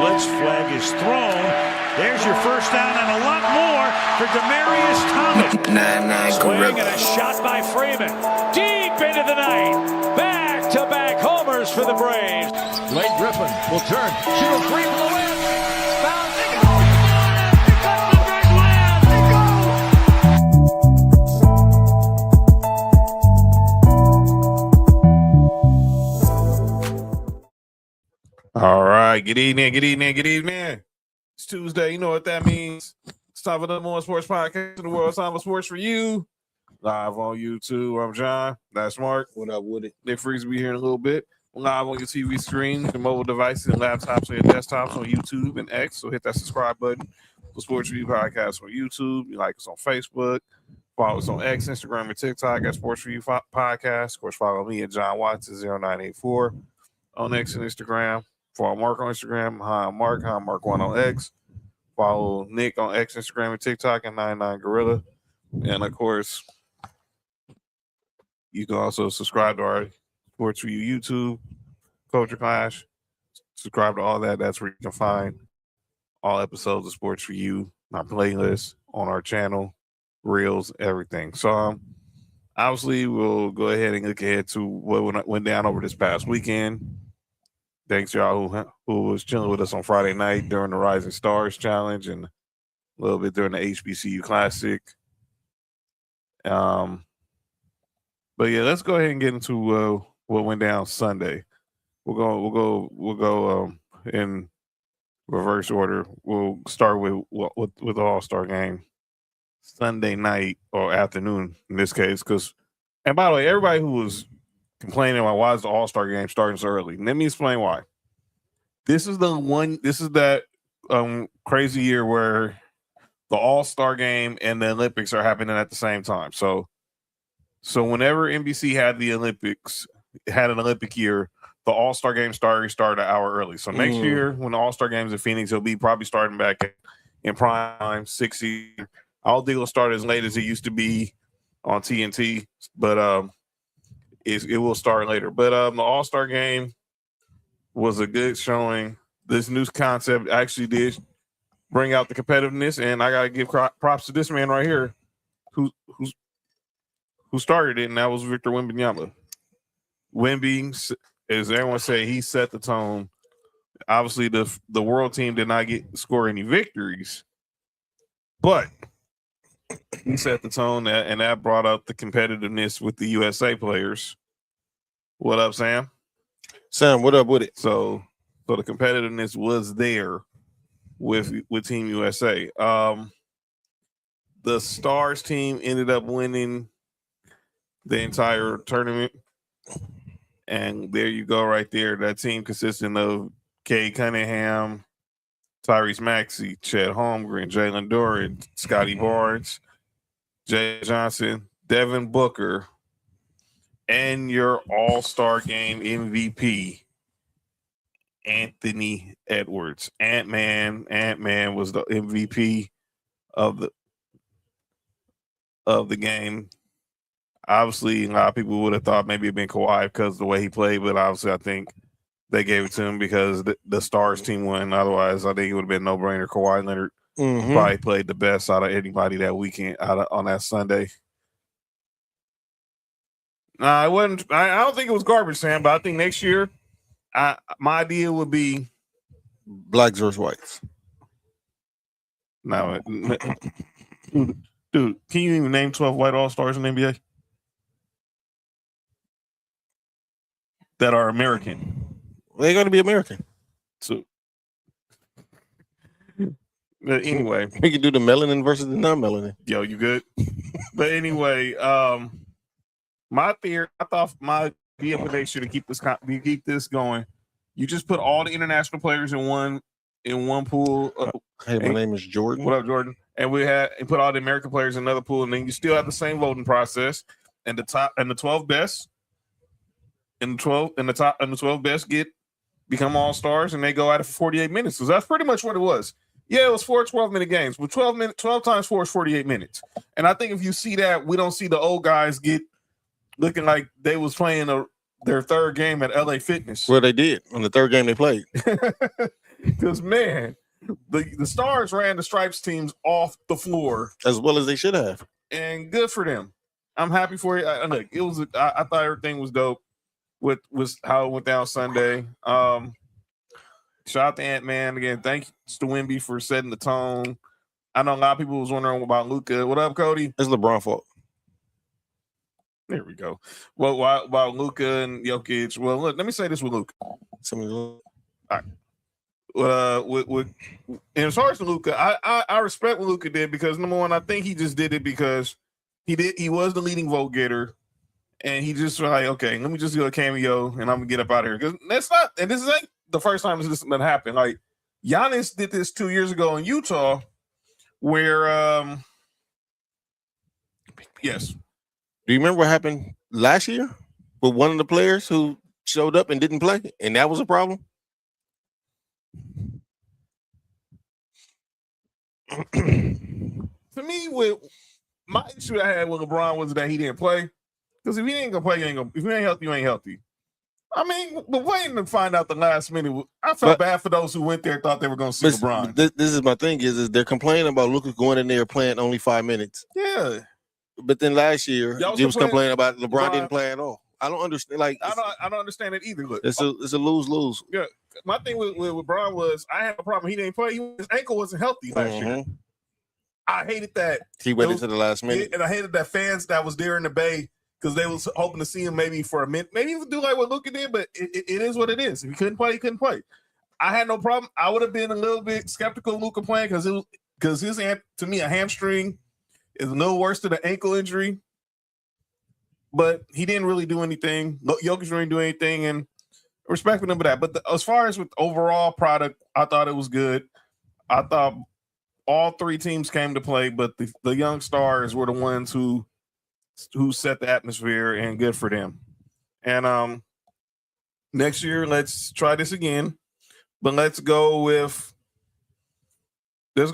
blitz flag is thrown. There's your first down and a lot more for Demaryius Thomas. Swing and a shot by Freeman. Deep into the night. Back-to-back homers for the Braves. Blake Griffin will turn. Shoot a three from the win. Foul. They go. They got the big win. They go. All right. Good evening. It's Tuesday. You know what that means. It's time for the number one sports podcast in the world. It's time for Sports4U. Live on YouTube. I'm John. That's Mark. What up with it? Nick Freeze will be here in a little bit. We're live on your TV screen, your mobile devices, and laptops, and your desktops on YouTube and X. So hit that subscribe button for Sports4U podcast on YouTube. You like us on Facebook. Follow us on X, Instagram, and TikTok at Sports4U podcast. Of course, follow me at John Watson 0984 on X and Instagram. Follow Mark on Instagram. Hi, I'm Mark1 on X. Follow Nick on X, Instagram, and TikTok at 99Gorilla. And of course, you can also subscribe to our Sports4U YouTube, Culture Clash. Subscribe to all that. That's where you can find all episodes of Sports4U, my playlist on our channel, reels, everything. So obviously, we'll go ahead and look ahead to what went down over this past weekend. Thanks, y'all, who was chilling with us on Friday night during the Rising Stars Challenge and a little bit during the HBCU Classic. But yeah, let's go ahead and get into what went down Sunday. We'll go in reverse order. We'll start with the All-Star game Sunday night or afternoon in this case. And by the way, everybody who was complaining about why is the All-Star game starting so early, let me explain why. This is that crazy year where the All-Star game and the Olympics are happening at the same time. So whenever NBC had an Olympic year, the All-Star game started an hour early. So next year, when the All-Star game's in Phoenix, it'll be probably starting back in prime time, 60. I don't think it'll start as late as it used to be on TNT, but it will start later. But the All-Star game was a good showing. This new concept actually did bring out the competitiveness, and I gotta give props to this man right here, who started it, and that was Victor Wembanyama. Wemby, as everyone say, he set the tone. Obviously, the world team did not score any victories, but he set the tone, and that brought out the competitiveness with the USA players. What up, Sam? Sam, what up with it? So the competitiveness was there with Team USA. The Stars team ended up winning the entire tournament. And there you go right there. That team consisting of Cade Cunningham, Tyrese Maxey, Chet Holmgren, Jalen Duren, Scotty Barnes, Jay Johnson, Devin Booker, and your All-Star Game MVP, Anthony Edwards. Ant-Man was the MVP of the game. Obviously, a lot of people would have thought maybe it'd been Kawhi because of the way he played, but obviously I think they gave it to him because the Stars team won. Otherwise, I think it would have been no-brainer. Kawhi Leonard probably played the best out of anybody that weekend on that Sunday. It wasn't. I don't think it was garbage, Sam, but I think next year, my idea would be blacks versus whites. No, dude, can you even name 12 white All-Stars in the NBA that are American? They're going to be American. So, anyway, we can do the melanin versus the non-melanin. Yo, you good? But anyway, my theory, I thought my idea for next year to keep this going, you just put all the international players in one pool. Hey, my name is Jordan. What up, Jordan? And put all the American players in another pool, and then you still have the same voting process. And the 12 best, and the 12 best become All-Stars, and they go at it for 48 minutes. So that's pretty much what it was. Yeah, it was 4 12-minute games, but 12 times 4 is 48 minutes. And I think if you see that, we don't see the old guys get looking like they was playing their third game at LA Fitness. Well, they did on the third game they played. Because Because, man, the Stars ran the Stripes teams off the floor. As well as they should have. And good for them. I'm happy for you. Look, it was. I thought everything was dope with how it went down Sunday. Shout out to Ant-Man again. Thanks to Wemby for setting the tone. I know a lot of people was wondering about Luka. What up, Cody? It's LeBron's fault. There we go. Well, about Luka and Jokic. Well, look, let me say this with Luka. All right. And as far as Luka, I respect what Luka did because number one, I think he just did it because he was the leading vote getter, and he just was like, okay, let me just do a cameo and I'm gonna get up out of here. Because that's not, and this ain't the first time this has been happening. Like Giannis did this 2 years ago in Utah, where yes. Do you remember what happened last year with one of the players who showed up and didn't play, and that was a problem? To me, with my issue I had with LeBron was that he didn't play. Because if he ain't gonna play, if you ain't healthy, you ain't healthy. I mean, but waiting to find out the last minute, I felt bad for those who went there and thought they were going to see LeBron. This is my thing is they're complaining about Lucas going in there playing only 5 minutes. Yeah. But then last year, they was complaining about LeBron didn't play at all. I don't understand. Like I don't understand it either. Look, it's a lose-lose. Yeah. My thing with LeBron was I had a problem. He didn't play. His ankle wasn't healthy last year. I hated that. He went into the last minute. And I hated that fans that was there in the Bay because they was hoping to see him maybe for a minute, maybe even do like what Luka did, but it is what it is. If he couldn't play, he couldn't play. I had no problem. I would have been a little bit skeptical of Luka playing because his to me a hamstring is a little worse than an ankle injury. But he didn't really do anything. Jokic didn't do anything, and respecting him for that. But as far as with overall product, I thought it was good. I thought all three teams came to play, but the young stars were the ones who set the atmosphere, and good for them. And next year, let's try this again. But let's go with the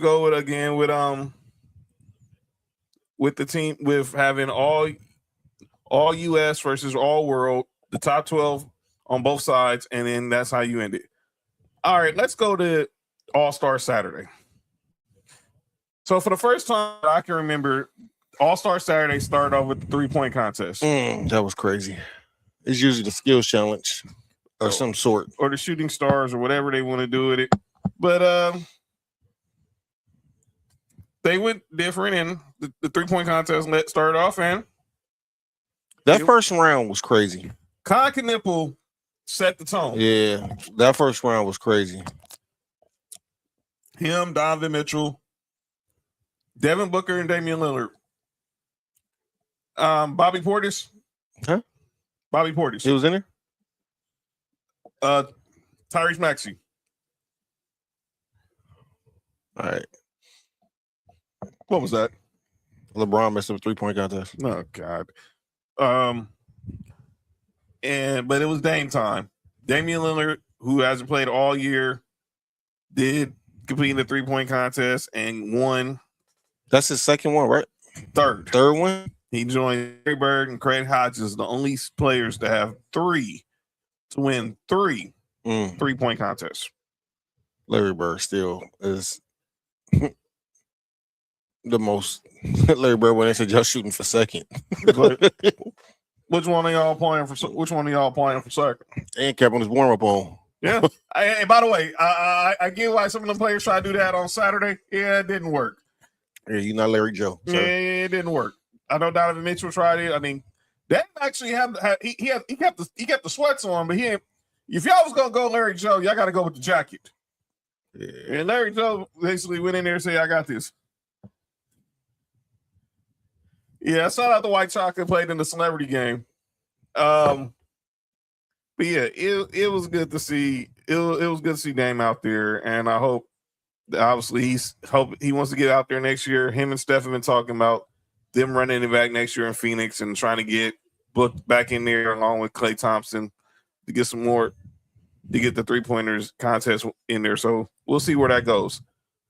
team with having all US versus all world, the top 12 on both sides, and then that's how you end it. All right, let's go to All-Star Saturday. So for the first time I can remember, All-Star Saturday started off with the 3-point contest. That was crazy. It's usually the skills challenge or some sort. Or the shooting stars or whatever they want to do with it. But they went different, and the 3-point contest started off, and that first round was crazy. Con Knipple set the tone. Yeah, that first round was crazy. Him, Donovan Mitchell, Devin Booker, and Damian Lillard. Bobby Portis. Huh? Bobby Portis. He was in there? Tyrese Maxey. All right. What was that? LeBron messed up a 3-point contest. Oh, God. But it was Dame time. Damian Lillard, who hasn't played all year, did complete the 3-point contest and won. That's his second one, right? Third one. He joined Larry Bird and Craig Hodges, the only players to have three to win 3-point contests. Larry Bird still is the most. Larry Bird when they said y'all shooting for second. Which one of y'all playing for second? And kept on his warm up on. Yeah. And by the way, I get why some of them players try to do that on Saturday. Yeah, it didn't work. Yeah, you're not Larry Joe. Sir. Yeah, it didn't work. I know Donovan Mitchell tried it. I mean, that actually he kept the sweats on, but he ain't. If y'all was gonna go Larry Joe, y'all got to go with the jacket. Yeah. And Larry Joe basically went in there and said, "I got this." Yeah, I saw that the White Chocolate played in the celebrity game. But yeah, it was good to see. It was good to see Dame out there, and I hope. Obviously, he wants to get out there next year. Him and Steph have been talking about them running it back next year in Phoenix and trying to get booked back in there along with Klay Thompson to get some more, to get the 3-pointers contest in there. So we'll see where that goes.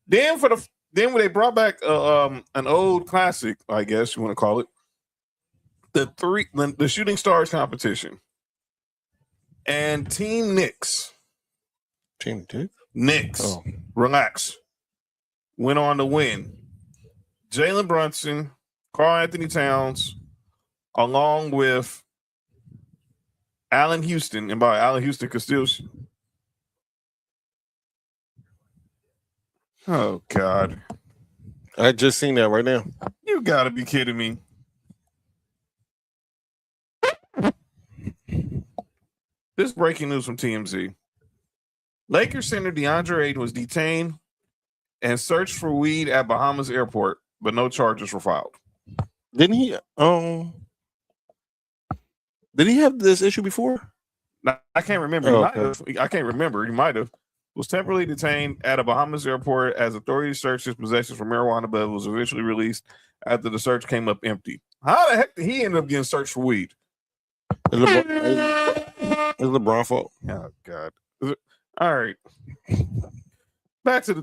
Then when they brought back an old classic, I guess you want to call it, the Shooting Stars competition, and Team Knicks. Team Knicks? Knicks, relax. Went on to win. Jalen Brunson, Karl Anthony Towns, along with Allen Houston, and by Allen Houston could still. Oh God! I just seen that right now. You got to be kidding me! This breaking news from TMZ: Lakers center DeAndre Ayton was detained and searched for weed at Bahamas airport, but no charges were filed. Didn't he? Did he have this issue before? No, I can't remember. I can't remember. He might have. Was temporarily detained at a Bahamas airport as authorities searched his possessions for marijuana, but was eventually released after the search came up empty. How the heck did he end up getting searched for weed? It's LeBron fault. Oh God! All right. Back to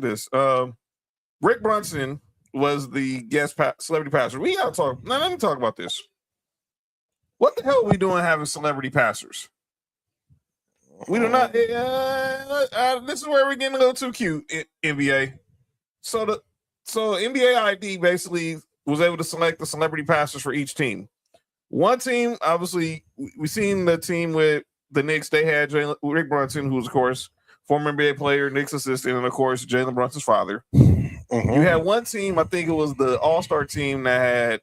this. Rick Brunson was the guest celebrity pastor. We gotta talk. Now let me talk about this. What the hell are we doing having celebrity pastors? We do not. This is where we're getting a little too cute. NBA. So NBA ID basically was able to select the celebrity pastors for each team. One team, obviously, we seen the team with the Knicks. They had Rick Brunson, who's of course former NBA player, Knicks assistant, and of course Jalen Brunson's father. Mm-hmm. You had one team, I think it was the All-Star team that had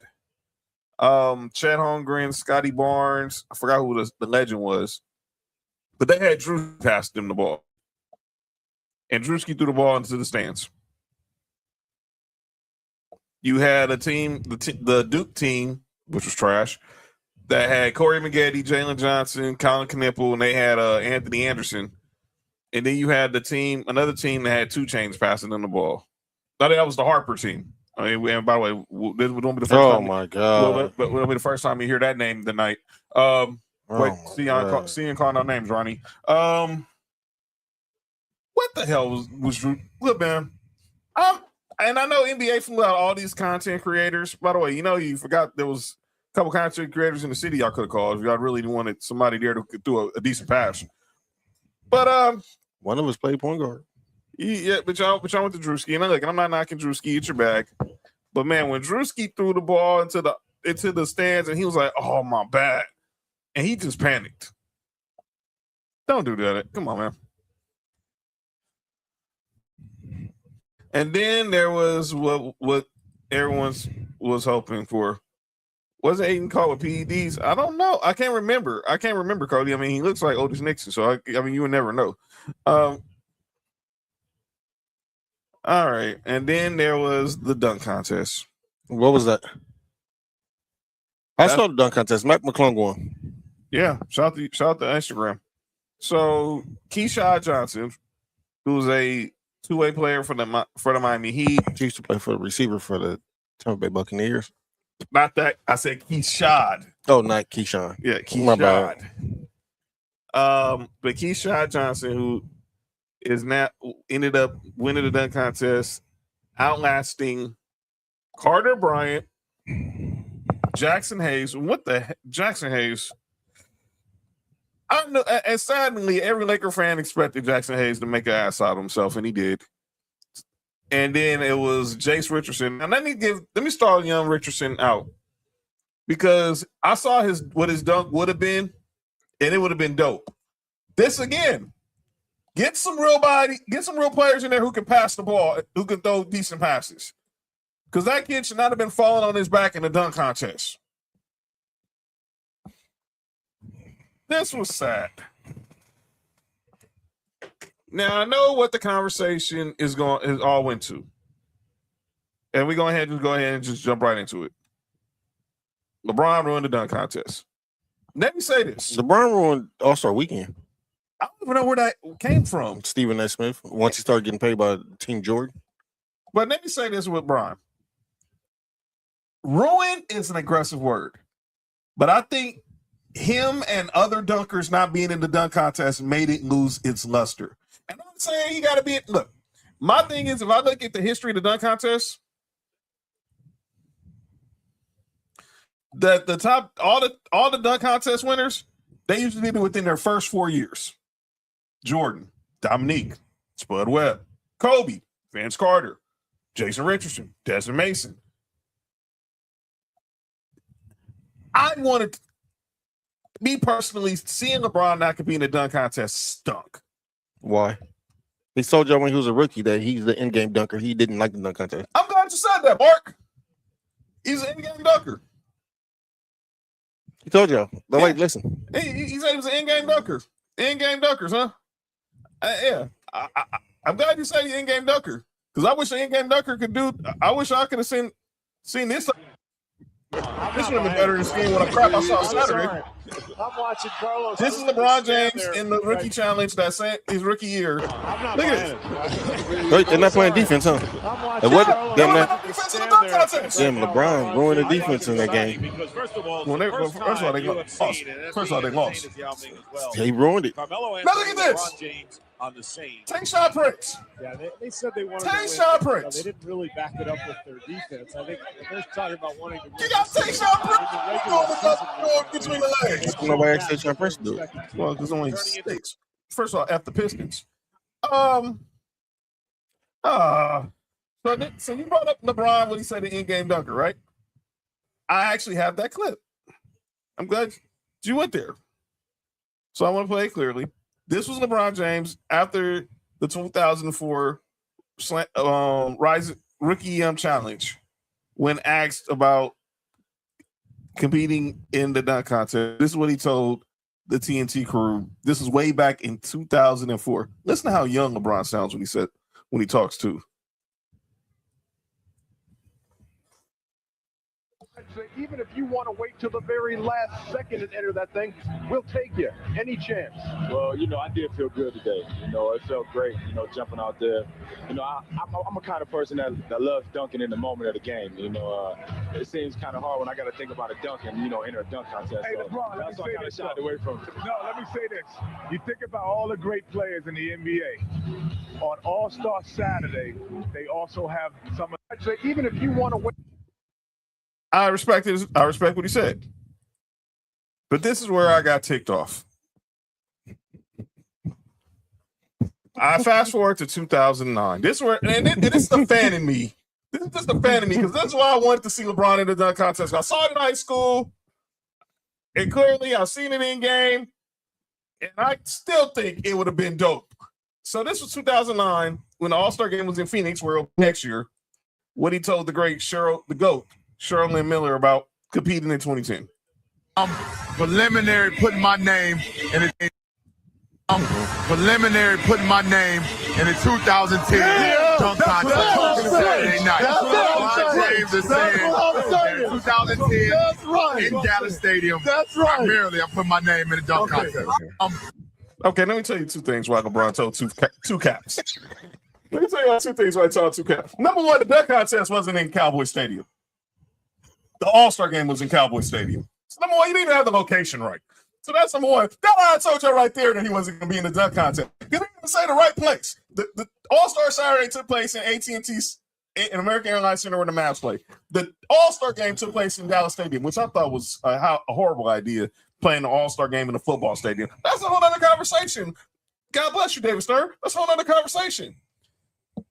Chet Holmgren, Scotty Barnes. I forgot who the legend was. But they had Drew pass them the ball. And Drewski threw the ball into the stands. You had a team, the Duke team, which was trash, that had Corey Maggette, Jalen Johnson, Colin Knippel, and they had Anthony Anderson. And then you had another team that had 2 Chainz passing them the ball. I think that was the Harper team. I mean, and by the way, this won't be the first time. Oh my God! But it'll be the first time you hear that name tonight. Seeing calling out names, Ronnie. What the hell was Drew? Look, man. And I know NBA flew out all these content creators. By the way, you forgot there was a couple content creators in the city y'all could have called if y'all really wanted somebody there to do a decent pass. But one of us played point guard. Yeah, but y'all went to Drewski, and I'm not knocking Drewski. It's your bag. But man, when Drewski threw the ball into the stands, and he was like, "Oh my bad," and he just panicked. Don't do that. Come on, man. And then there was what everyone was hoping for. Was it Aiden caught with PEDs? I don't know. I can't remember, Cody. I mean, he looks like Otis Nixon, so I mean, you would never know. All right, and then there was the dunk contest. What was that? I saw the dunk contest. Mac McClung won. Yeah, shout out to Instagram. So Keyshawn Johnson, who's a two-way player for the Miami Heat, He used to play for the receiver for the Tampa Bay Buccaneers. Not that I said Keyshawn. Oh, not Keyshawn. Yeah, Keyshawn. But Keyshawn Johnson, who is now ended up winning the dunk contest, outlasting Carter Bryant, Jackson Hayes. What the heck? Jackson Hayes. I don't know. And sadly, every Laker fan expected Jackson Hayes to make an ass out of himself, and he did. And then it was Jace Richardson. And let me start young Richardson out, because I saw what his dunk would have been, and it would have been dope. This again. Get some real players in there who can pass the ball, who can throw decent passes. Because that kid should not have been falling on his back in the dunk contest. This was sad. Now, I know what the conversation is all went to. And we're going to go ahead and just jump right into it. LeBron ruined the dunk contest. Let me say this. LeBron ruined All-Star Weekend. I don't even know where that came from. Stephen A. Smith, once he started getting paid by Team Jordan. But let me say this with Brian. Ruin is an aggressive word. But I think him and other dunkers not being in the dunk contest made it lose its luster. And I'm saying you got to be... Look, my thing is, if I look at the history of the dunk contest, the top... All the dunk contest winners, they usually did it within their first 4 years. Jordan, Dominique, Spud Webb, Kobe, Vince Carter, Jason Richardson, Desmond Mason. I wanted, me personally, seeing LeBron not compete in a dunk contest stunk. Why? He told y'all when he was a rookie that he's the in-game dunker. He didn't like the dunk contest. I'm glad you said that, Mark. He's an in-game dunker. He told y'all. They're like, listen. He said he was an in-game dunker. In-game dunkers, huh? Yeah. I'm glad you said he's an in-game dunker. Because I wish an in-game dunker could do. I wish I could have seen this. This would have been better than seeing what a crap I saw Saturday. I'm watching Carlos. This is LeBron James in the rookie challenge. That's his rookie year. Look at this. They're not playing defense, huh? I'm watching Damn, LeBron ruined the defense in that game. First of all, they lost. First of all, they lost. He ruined it. Now look at this. On the same. Tayshaun Prince. Yeah, they said they wanted Tayshaun to win. Prince. They didn't really back it up with their defense. I think they're talking about wanting to win. You got Tayshaun Prince between the legs. Nobody asked Tayshaun Prince to do it. Well, because only 6. First of all, F the Pistons. So you brought up LeBron when he said the in-game dunker, right? I actually have that clip. I'm glad you went there. So I want to play it clearly. This was LeBron James after the 2004 Rookie Challenge when asked about competing in the dunk contest. This is what he told the TNT crew. This is way back in 2004. Listen to how young LeBron sounds when he talks too. Even if you want to wait till the very last second and enter that thing, we'll take you. Any chance? Well, I did feel good today. It felt great, jumping out there. I'm a kind of person that loves dunking in the moment of the game. It seems kind of hard when I got to think about a dunk and, enter a dunk contest. Hey, LeBron, that's why I kind of shied away from it. No, let me say this. You think about all the great players in the NBA. On All-Star Saturday, they also have some of even if you want to wait. I respect what he said. But this is where I got ticked off. I fast forward to 2009. This is where, and it's the fan in me. This is just the fan in me because that's why I wanted to see LeBron in the dunk contest. I saw it in high school, and clearly I've seen it in game, and I still think it would have been dope. So this was 2009 when the All-Star game was in Phoenix, where next year, what he told the great the GOAT, Cheryl Lynn Miller, about competing in 2010. Preliminary putting my name in the preliminary putting my name in the 2010 dunk contest Saturday night. James is saying 2010 in Dallas Stadium. Primarily, I'm putting my name in the dunk contest. Okay, let me tell you two things why LeBron told two caps. Let me tell you two things why I told two caps. Number one, the dunk contest wasn't in Cowboy Stadium. The All-Star game was in Cowboy Stadium. So number one, you didn't even have the location right. So that's number one. That's why I told you right there that he wasn't going to be in the dunk contest. Because he didn't say the right place. The All-Star Saturday took place in AT&T's in American Airlines Center where the Mavs play. The All-Star game took place in Dallas Stadium, which I thought was a horrible idea, playing the All-Star game in a football stadium. That's a whole other conversation. God bless you, David Stern. That's a whole other conversation.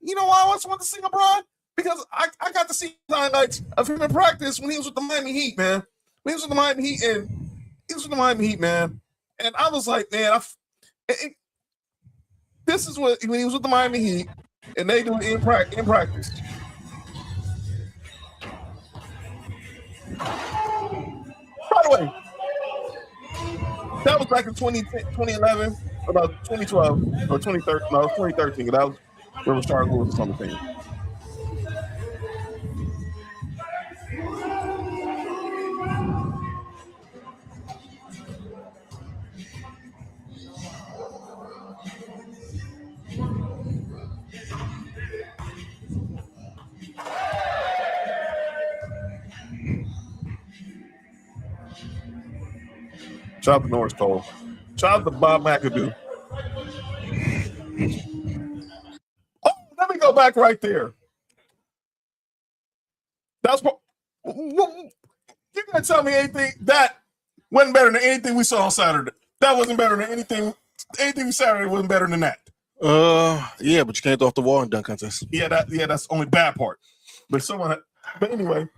You know why I always want to see LeBron? Because I got to see highlights of him in practice when he was with the Miami Heat, man. When he was with the Miami Heat, man. And I was like, man, this is what when he was with the Miami Heat, and they do it in practice. By the way, that was back in 2011, about 2012 or 2013. No, 2013. That was where Rashard Lewis was on the team. Shout out to Norris Cole. Shout out to Bob McAdoo. Oh, let me go back right there. That's what you're gonna tell me anything that wasn't better than anything we saw on Saturday. That wasn't better than anything Saturday wasn't better than that. Yeah, but you can't throw off the wall in dunk contest. Yeah, that's the only bad part. But anyway,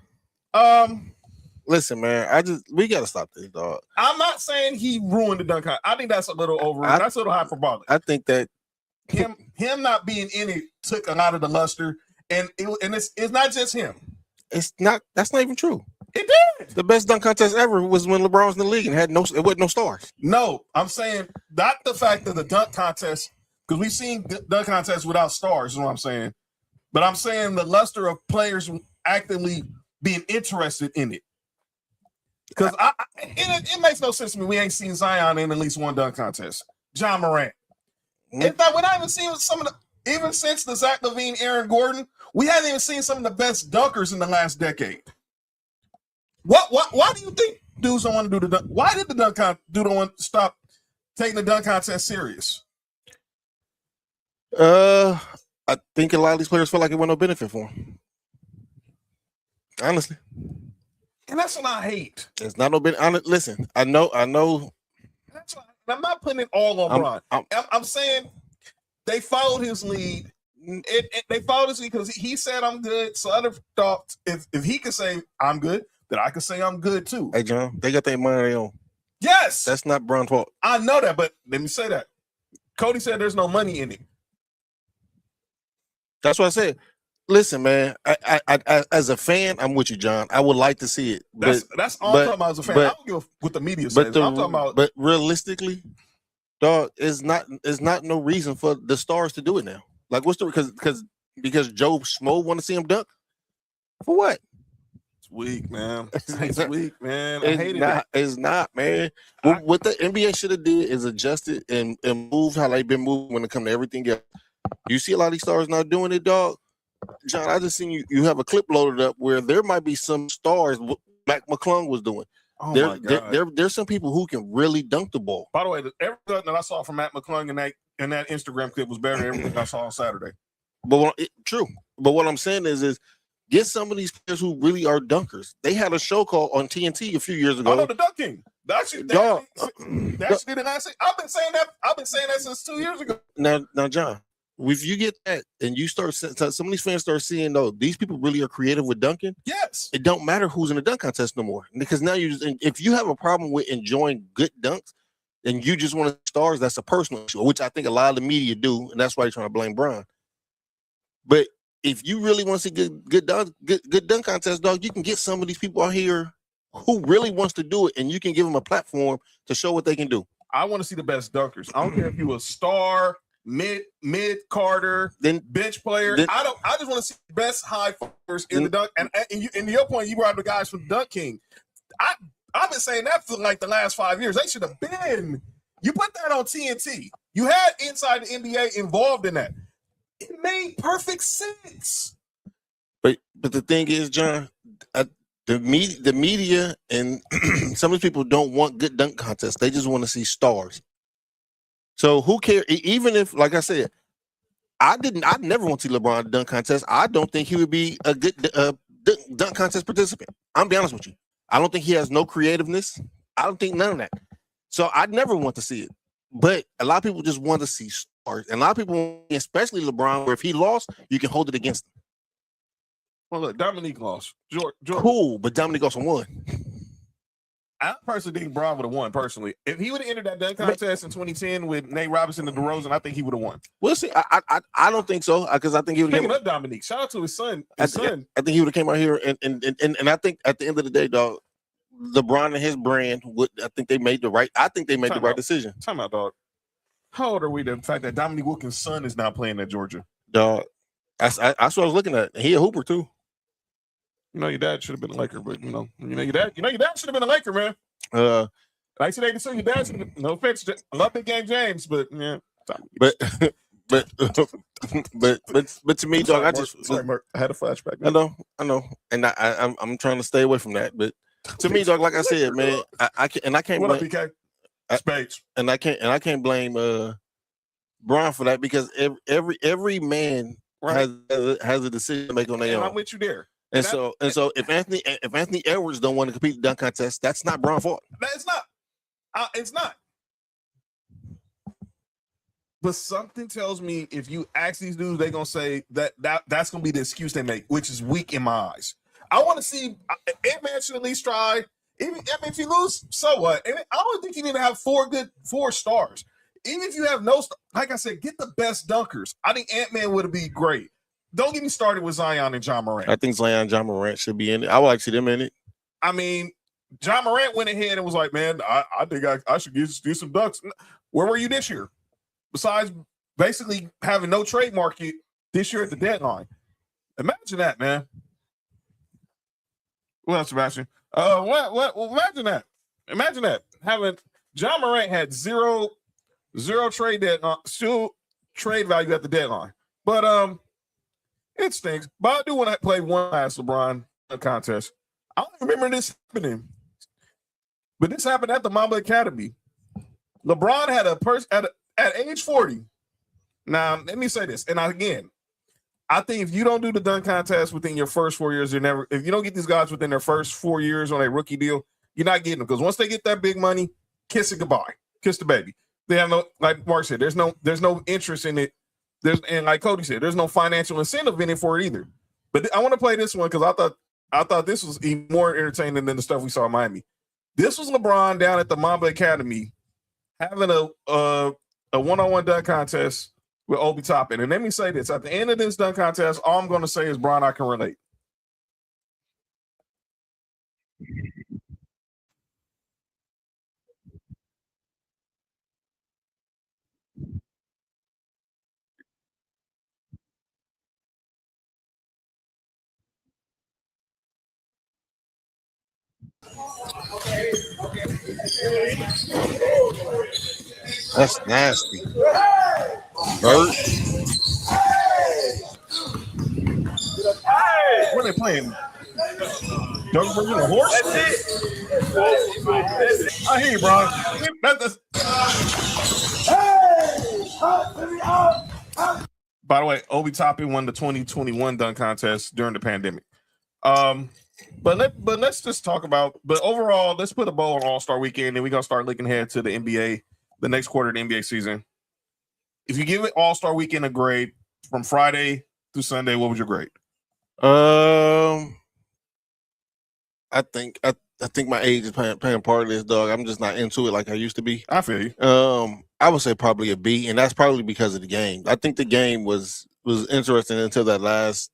listen, man, we gotta stop this, dog. I'm not saying he ruined the dunk contest. I think that's a little that's a little hyperbolic. I think that him not being in it took a lot of the luster, and it's not just him. That's not even true. It did. The best dunk contest ever was when LeBron was in the league and it wasn't no stars. No, I'm saying not the fact that the dunk contest, because we've seen dunk contests without stars, is what I'm saying. But I'm saying the luster of players actively being interested in it. Because it makes no sense to me. We ain't seen Zion in at least one dunk contest. John Morant. In fact, we haven't seen even since the Zach LaVine, Aaron Gordon, we haven't even seen some of the best dunkers in the last decade. Why do you think dudes don't want to do the dunk? Why did the dunk contest don't want to stop taking the dunk contest serious? I think a lot of these players feel like it wasn't no benefit for them. Honestly. And that's what I hate. It's not no benefit. Listen, I know. That's what I'm not putting it all on Bron. I'm saying they followed his lead. They followed his lead because he said I'm good. So other thought if he could say I'm good, then I could say I'm good too. Hey, John, they got their money on their own. Yes. That's not Bron's fault. I know that, but let me say that. Cody said there's no money in it. That's what I said. Listen, man, I as a fan, I'm with you, John. I would like to see it. That's all I'm talking about as a fan. I don't give what the media says. I'm talking about. But realistically, dog, it's not no reason for the stars to do it now. Like, what's the because Joe Schmo want to see him dunk? For what? It's weak, man. It's weak, man. I hate it. It's not, man. What the NBA should have did is adjusted and moved how they've been moving when it comes to everything else. You see a lot of these stars not doing it, dog. John, I just seen you have a clip loaded up where there might be some stars Mac McClung was doing. Oh my God. There's some people who can really dunk the ball. By the way, everything that I saw from Matt McClung in that Instagram clip was better than everything I saw on Saturday. True. But what I'm saying is get some of these players who really are dunkers. They had a show called on TNT a few years ago. I know the Dunk King. That's did I say? I've been saying that since 2 years ago. Now, John. If you get that and you start, some of these fans start seeing, these people really are creative with dunking. Yes, it don't matter who's in the dunk contest no more, because now if you have a problem with enjoying good dunks, and you just want stars, that's a personal issue, which I think a lot of the media do, and that's why they're trying to blame Bron. But if you really want to see good dunk contest, dog, you can get some of these people out here who really wants to do it, and you can give them a platform to show what they can do. I want to see the best dunkers. I don't care if you a star. Mid Carter, then bench player. I just want to see the best high flyers in the dunk. And to your point, you brought up the guys from Dunk King. I've been saying that for like the last 5 years. They should have been. You put that on TNT. You had Inside the NBA involved in that. It made perfect sense. But the thing is, John, the media and some of these people don't want good dunk contests. They just want to see stars. So who cares? Even if, like I said, I never want to see LeBron dunk contest. I don't think he would be a good dunk contest participant. I'm be honest with you. I don't think he has no creativeness. I don't think none of that. So I'd never want to see it. But a lot of people just want to see stars. And a lot of people, especially LeBron, where if he lost, you can hold it against him. Well, look, Dominique lost. George. Cool, but Dominique also won. I personally think Bron would have won, personally. If he would have entered that dunk contest in 2010 with Nate Robinson and DeRozan, I think he would have won. We'll see. I don't think so, because I think he would have came up Dominique. Shout out to his son. I think he would have came out here and I think at the end of the day, dog, LeBron and his brand I think they made the right decision. Time out, dog. How old are we? The fact that Dominique Wilkins' son is now playing at Georgia. Dog. That's what I was looking at. He a hooper too. Your dad should have been a Laker, but your dad should have been a Laker, man. 1982, your dad should have been. No offense, I love Big Game James, but yeah. But to me, dog, Mark, I had a flashback. Man. I know, and I'm trying to stay away from that. But to me, dog, like I said, man, I can't what blame up, PK? Spades. And I can't blame Bron for that, because every man has a decision to make on their own. I'm with you there. And so if Anthony Edwards don't want to compete in the dunk contest, that's not Bron's fault. It's not. It's not. But something tells me if you ask these dudes, they're gonna say that's gonna be the excuse they make, which is weak in my eyes. I want to see Ant-Man should at least try. Even if you lose, so what? And I don't think you need to have 4 stars. Even if you have no, like I said, get the best dunkers. I think Ant-Man would be great. Don't get me started with Zion and John Morant. I think Zion and John Morant should be in it. I would like to see them in it. I mean, John Morant went ahead and was like, man, I think I should do some dunks. Where were you this year? Besides basically having no trade market this year at the deadline. Imagine that, man. What else, Sebastian? Imagine that. Imagine that. Having John Morant had zero trade value at the deadline. But it stinks. But I do want to play one last LeBron contest. I don't remember this happening. But this happened at the Mamba Academy. LeBron had a person at age 40. Now, let me say this. And again, I think if you don't do the dunk contest within your first 4 years, if you don't get these guys within their first 4 years on a rookie deal, you're not getting them. Because once they get that big money, kiss it goodbye. Kiss the baby. They have no, like Mark said, there's no interest in it. And like Cody said, there's no financial incentive in it for it either. But I want to play this one because I thought this was even more entertaining than the stuff we saw in Miami. This was LeBron down at the Mamba Academy having a one-on-one dunk contest with Obi Toppin. And let me say this. At the end of this dunk contest, all I'm going to say is, Bron, I can relate. That's nasty. Bert. What are they playing? Doug Bridges a horse? I hear you, bro. By the way, Obi Toppin won the 2021 dunk contest during the pandemic. But let's just talk about. But overall, let's put a bow on All-Star Weekend, and we're gonna start looking ahead to the NBA, the next quarter of the NBA season. If you give it All-Star Weekend a grade from Friday through Sunday, what would your grade? I think my age is playing part of this, dog. I'm just not into it like I used to be. I feel you. I would say probably a B, and that's probably because of the game. I think the game was interesting until the last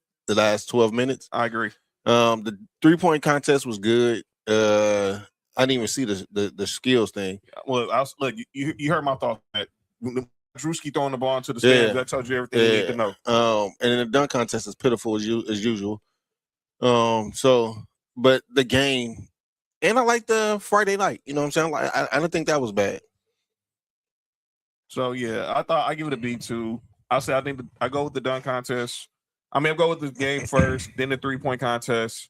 12 minutes. I agree. The 3-point contest was good. I didn't even see the skills thing. Well, look, you heard my thought that Drewski throwing the ball into the stands, that tells you everything you need to know. And then the dunk contest is pitiful as usual. But the game, and I like the Friday night. You know what I'm saying? Like, I don't think that was bad. So yeah, I thought I give it a B too. I think I go with the dunk contest. I mean, I'll go with the game first, then the 3-point contest.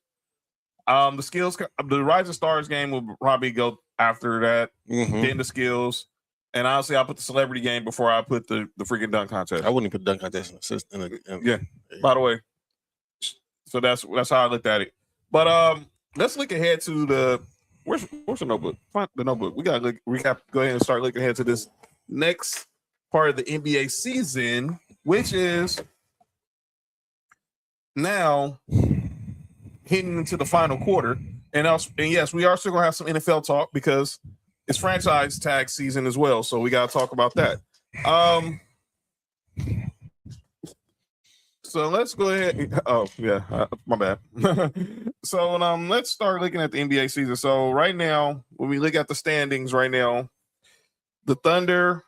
The Rising Stars game will probably go after that, then the skills. And honestly, I'll put the celebrity game before I put the freaking dunk contest. I wouldn't put dunk contest yeah. By the way, so that's how I looked at it. But let's look ahead to the where's the notebook? Find the notebook. We gotta go ahead and start looking ahead to this next part of the NBA season, which is now heading into the final quarter. And yes, we are still gonna have some NFL talk because it's franchise tag season as well. So we gotta talk about that. So let's go ahead. Oh yeah, my bad. So let's start looking at the NBA season. So right now, when we look at the standings right now, the Thunder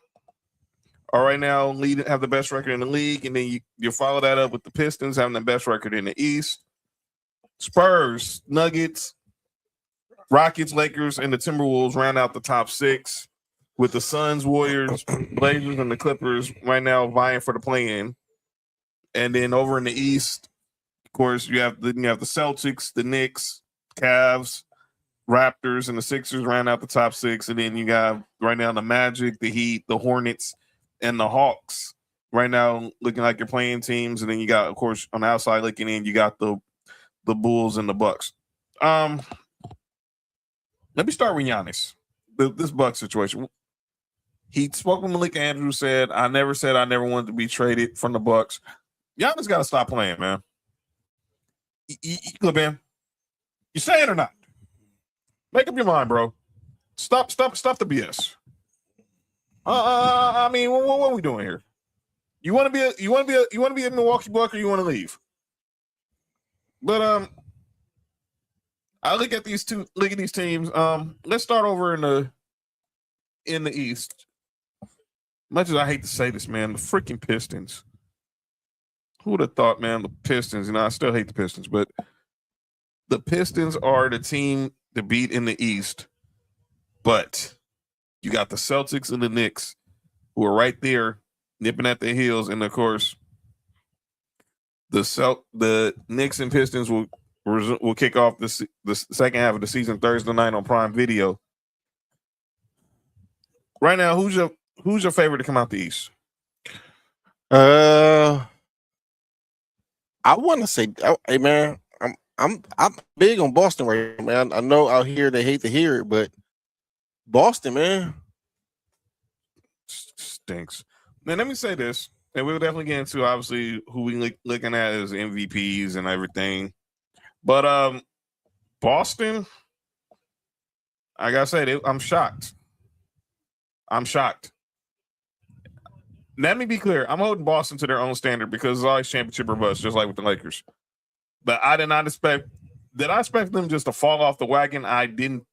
are right now have the best record in the league, and then you follow that up with the Pistons having the best record in the East. Spurs, Nuggets, Rockets, Lakers, and the Timberwolves round out the top 6, with the Suns, Warriors, Blazers, and the Clippers right now vying for the play-in. And then over in the East, of course, you have the Celtics, the Knicks, Cavs, Raptors, and the Sixers round out the top 6. And then you got right now the Magic, the Heat, the Hornets, and the Hawks right now looking like you're playing teams. And then you got, of course, on the outside looking in, you got the Bulls and the Bucks. Let me start with Giannis. This Bucks situation. He spoke with Malik Andrews, said I never wanted to be traded from the Bucks. Giannis got to stop playing, man. Look, man, you saying or not? Make up your mind, bro. Stop the BS. I mean, what are we doing here? You want to be a Milwaukee Buck, or you want to leave? But I look at these teams. Let's start over in the East. Much as I hate to say this, man, the freaking Pistons. Who would have thought, man, the Pistons, I still hate the Pistons, but the Pistons are the team to beat in the East. But you got the Celtics and the Knicks who are right there nipping at their heels. And, of course, the Knicks and Pistons will kick off the second half of the season Thursday night on Prime Video. Right now, who's your favorite to come out the East? I want to say, hey man, I'm big on Boston right now, man. I know out here they hate to hear it, but Boston, man, stinks. Now let me say this, and we'll definitely get into obviously who we looking at as MVPs and everything. But Boston, I gotta say, I'm shocked. Let me be clear. I'm holding Boston to their own standard because it's always championship or bust, just like with the Lakers. But I did not expect. Did I expect them just to fall off the wagon? I didn't.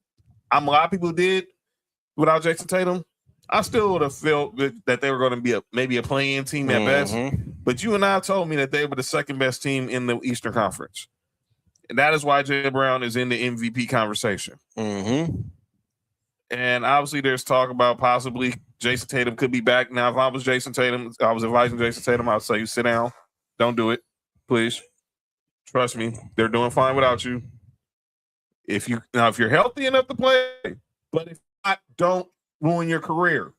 A lot of people did without Jason Tatum. I still would have felt that they were going to be maybe a play-in team at best. But you and I told me that they were the second best team in the Eastern Conference. And that is why Jay Brown is in the MVP conversation. And obviously there's talk about possibly Jason Tatum could be back. Now, if I was Jason Tatum, I was advising Jason Tatum, I would say, sit down. Don't do it. Please. Trust me. They're doing fine without you. If you're healthy enough to play, but if not, don't ruin your career.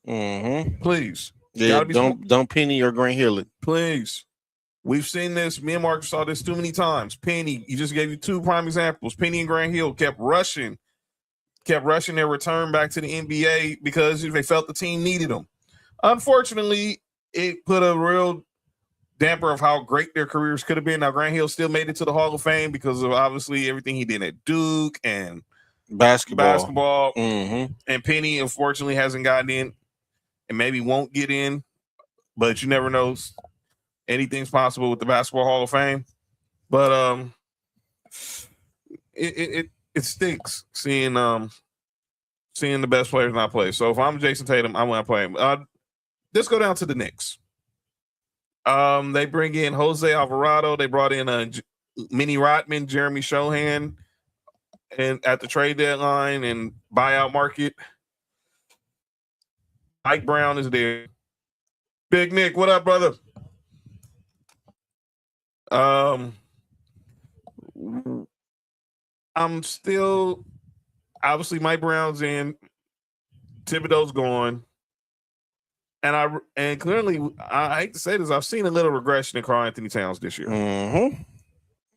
Please. Yeah, don't Penny or Grant Hill it. Please. We've seen this. Me and Mark saw this too many times. Penny, you just gave you two prime examples. Penny and Grant Hill kept rushing their return back to the NBA because they felt the team needed them. Unfortunately, it put a real damper of how great their careers could have been. Now, Grant Hill still made it to the Hall of Fame because of obviously everything he did at Duke and basketball. And Penny, unfortunately, hasn't gotten in and maybe won't get in, but you never know. Anything's possible with the Basketball Hall of Fame. But it stinks seeing the best players not play. So if I'm Jason Tatum, I want to play him. Let's go down to the Knicks. They bring in Jose Alvarado. They brought in Minnie Rodman, Jeremy Shohan, and at the trade deadline and buyout market. Mike Brown is there. Big Nick, what up, brother? I'm still obviously Mike Brown's in, Thibodeau's gone, and clearly I hate to say this, I've seen a little regression in Karl Anthony Towns this year.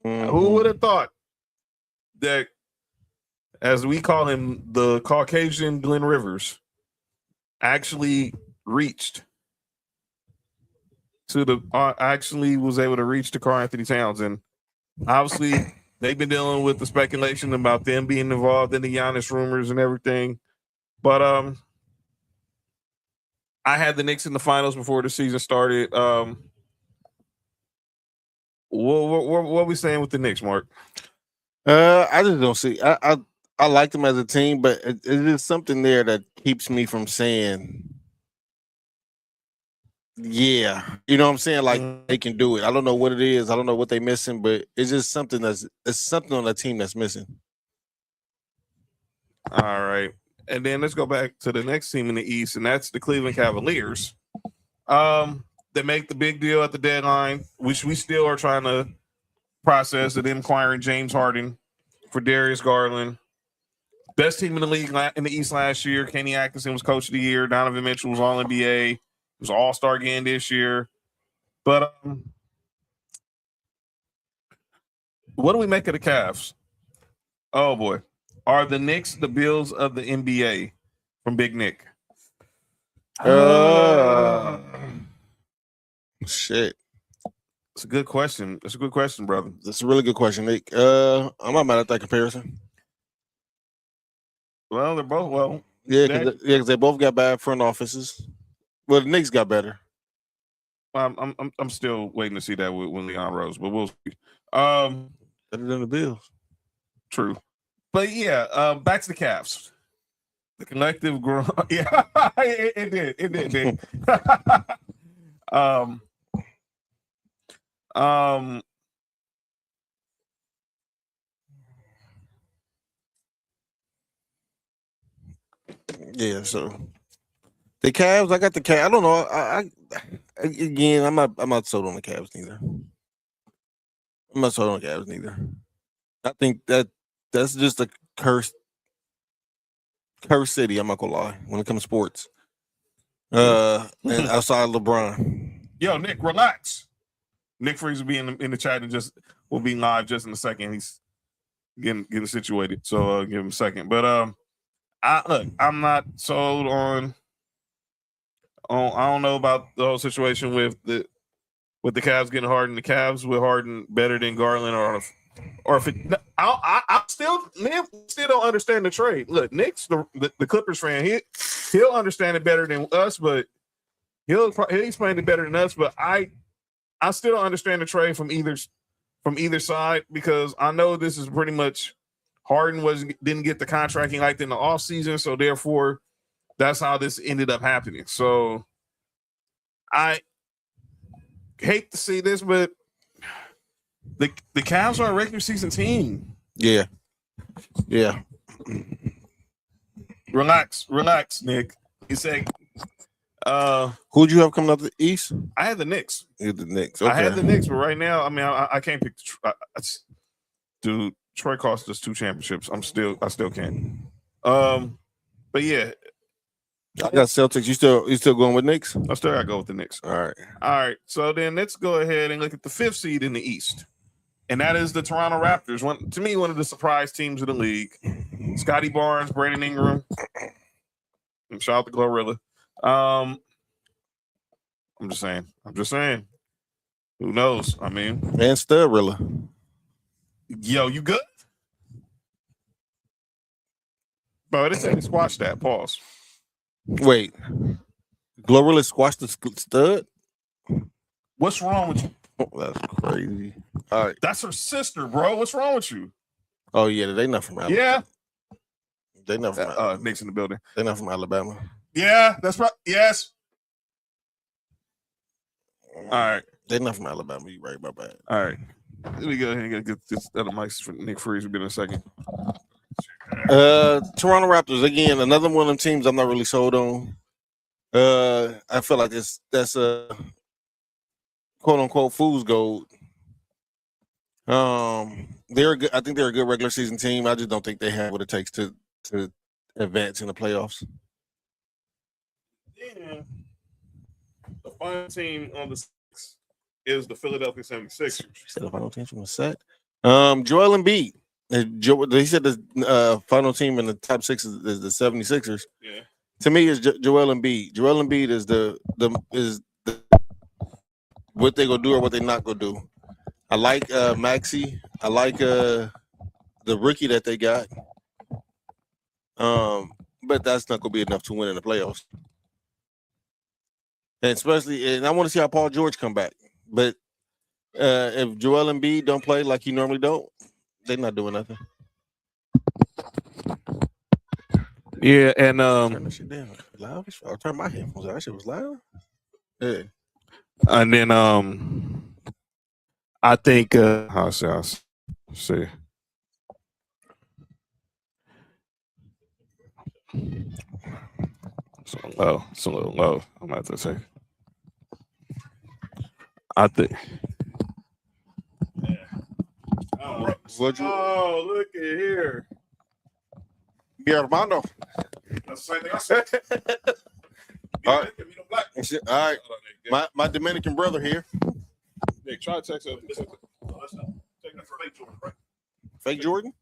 Who would have thought that, as we call him, the Caucasian Glenn Rivers, actually was able to reach to Karl Anthony Towns, and obviously they've been dealing with the speculation about them being involved in the Giannis rumors and everything. But I had the Knicks in the finals before the season started. What are we saying with the Knicks, Mark? I just don't see. I like them as a team, but it is something there that keeps me from saying, yeah, you know what I'm saying? Like they can do it. I don't know what it is. I don't know what they're missing, but it's just something it's something on that team that's missing. All right. And then let's go back to the next team in the East, and that's the Cleveland Cavaliers. They make the big deal at the deadline, which we still are trying to process, of them acquiring James Harden for Darius Garland. Best team in the league in the East last year. Kenny Atkinson was coach of the year. Donovan Mitchell was All-NBA. He was All-Star again this year. But what do we make of the Cavs? Oh, boy. Are the Knicks the Bills of the NBA from Big Nick? Shit. It's a good question. It's a good question, brother. That's a really good question, Nick. I'm not mad at that comparison. Well, they're both Yeah, because they both got bad front offices. Well, the Knicks got better. I'm still waiting to see that with Leon Rose, but we'll see. Better than the Bills. True. But yeah, back to the Cavs. The collective growth. Yeah, it did. It did. Yeah, so the Cavs, I got the Cavs. I don't know. I again, I'm not sold on the Cavs neither. I'm not sold on the Cavs neither. I think that's just a cursed city. I'm not gonna lie when it comes to sports. And outside LeBron. Yo, Nick, relax. Nick Freeze will be in the chat and will be live just in a second. He's getting situated, so give him a second. But I'm not sold on. I don't know about the whole situation with the Cavs getting Harden. The Cavs with Harden better than Garland, or if it, I still don't understand the trade. Look, Nick's the Clippers fan. He'll understand it better than us, but he'll explain it better than us. But I still don't understand the trade from either side, because I know this is pretty much Harden didn't get the contract he liked in the offseason, so therefore that's how this ended up happening. So I hate to see this, but the Cavs are a regular season team. Yeah. Relax, Nick. He said, who'd you have coming up the East? I had the Knicks. You had the Knicks. Okay. I had the Knicks, but right now, I mean, I can't pick. Dude, Troy cost us 2 championships. I still can't. But yeah, I got Celtics. You still going with Knicks? I still gotta go with the Knicks. All right. So then let's go ahead and look at the 5th seed in the East, and that is the Toronto Raptors. One of the surprise teams of the league. Scotty Barnes, Brandon Ingram, and shout out to Glorilla. I'm just saying. Who knows? I mean, and Studrilla. Yo, you good? Bro, they said they squashed that. Pause. Wait, Glorilla squashed the stud? What's wrong with you? Oh, that's crazy. All right. That's her sister, bro. What's wrong with you? Oh, yeah. They not from Alabama. Yeah. They not from Alabama. Nick's in the building. They not from Alabama. Yeah, that's right. Yes. All right. They not from Alabama. You right about that. All right. Let me go ahead and get this other mics for Nick Freeze. We'll be in a second. Toronto Raptors, again, another one of them teams I'm not really sold on. I feel like that's a quote unquote fool's gold. They're good. I think they're a good regular season team. I just don't think they have what it takes to advance in the playoffs. Yeah. The final team on the 6 is the Philadelphia 76ers. You said the final team from the set. Joel Embiid. He said the final team in the top 6 is the 76ers. Yeah. To me, it's Joel Embiid. Joel Embiid is the what they gonna do or what they not gonna do. I like Maxey. I like the rookie that they got. But that's not gonna be enough to win in the playoffs. And I want to see how Paul George come back. But if Joel Embiid don't play like he normally don't, they're not doing nothing. Yeah, and turn that shit down. Loud? I'll turn my headphones down. That shit was loud. Yeah. And then I think I'll see. It's a little low. I'm about to say. I think. Oh, look at here. Mi hermano. That's the same thing I said. All right. My Dominican brother here. Nick, try to text up. Fake Jordan?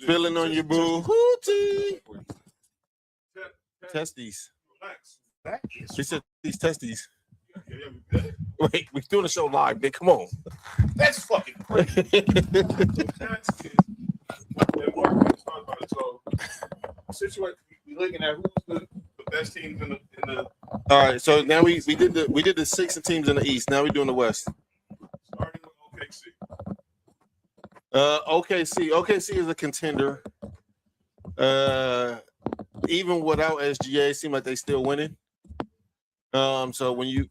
Feeling on your boo hootie. testes. Relax. He said these testes. Wait, we're doing a show live, man. Come on. That's fucking crazy. So, situation we looking at who's the best teams in the. All right, so now we did the 6 teams in the East. Now we're doing the West. Starting with OKC. OKC is a contender. Even without SGA, it seems like they still winning. So when you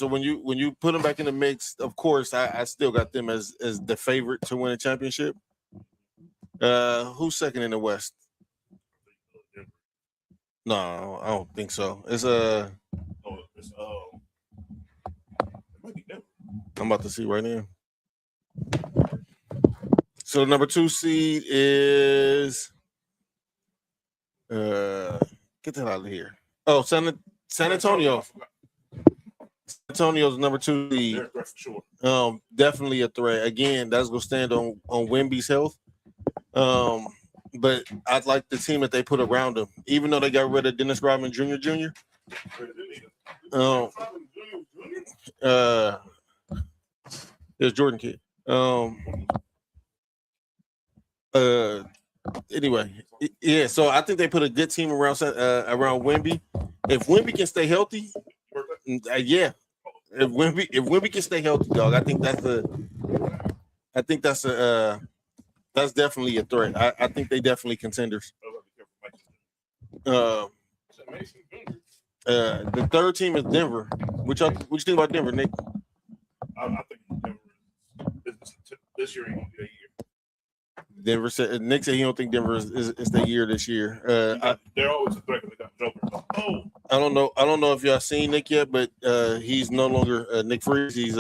when you put them back in the mix, of course, I still got them as the favorite to win a championship. Who's second in the West? No, I don't think so. It's I'm about to see right now. So the number 2 seed is get the hell out of here. Oh, San Antonio. San Antonio's number 2 seed. Definitely a threat. Again, that's gonna stand on Wemby's health. But I'd like the team that they put around him, even though they got rid of Dennis Rodman Jr. There's Jordan Kid. Anyway, yeah. So I think they put a good team around Wemby. If Wemby can stay healthy, yeah. If Wemby can stay healthy, dog, I think that's definitely a threat. I think they definitely contenders. The third team is Denver. What you think about Denver, Nick? I think Denver this year ain't gonna be a year. Denver said Nick said he don't think Denver is the year this year. They're always a threat because they got Joker. Oh, I don't know if y'all seen Nick yet, but he's no longer Nick Freeze. He's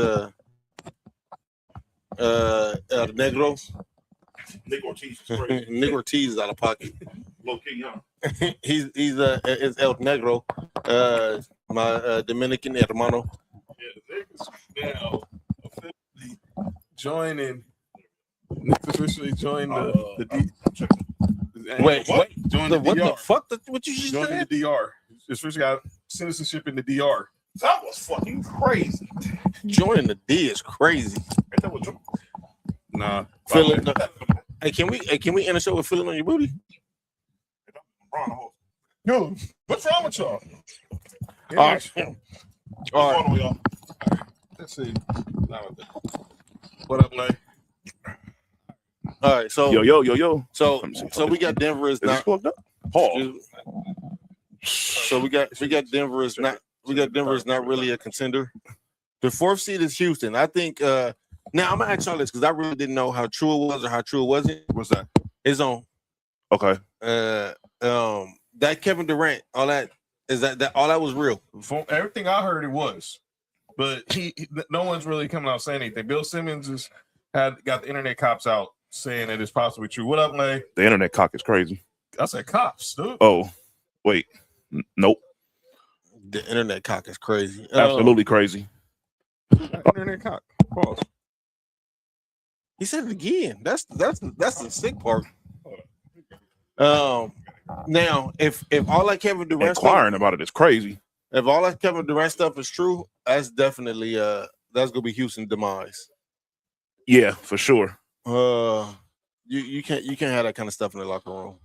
Negro. Nick Ortiz is crazy. Nick Ortiz is out of pocket. Low key, huh? He's it's El Negro, my Dominican hermano. Yeah, Nick is now officially joining. Nick's officially joined the D. Wait, join the what DR. the fuck? What you just Joining said? the DR. His officially got citizenship in the DR. That was fucking crazy. Joining the D is crazy. Nah. Hey, can we end the show with feeling on your booty? Yo, what's wrong with y'all? All right. All right. Y'all? Let's see. What up, Lay? All right, so Yo. So we got Denver is not. Paul. So we got Denver is not really a contender. The 4th seed is Houston. I think. Now I'm gonna ask y'all this because I really didn't know how true it was or how true it wasn't. What's that? It's on. Okay. That Kevin Durant, all that is that all that was real. From everything I heard, it was, but no one's really coming out saying anything. Bill Simmons got the internet cops out saying that it's possibly true. What up, Lay? The internet cock is crazy. I said cops, dude. Oh, wait. Nope. The internet cock is crazy. Absolutely crazy. Internet cock. Pause. He said it again. That's the sick part. Now, if all that Kevin Durant Inquiring about it is crazy. If all that Kevin Durant stuff is true, that's definitely that's gonna be Houston's demise. Yeah, for sure. You can't have that kind of stuff in the locker room.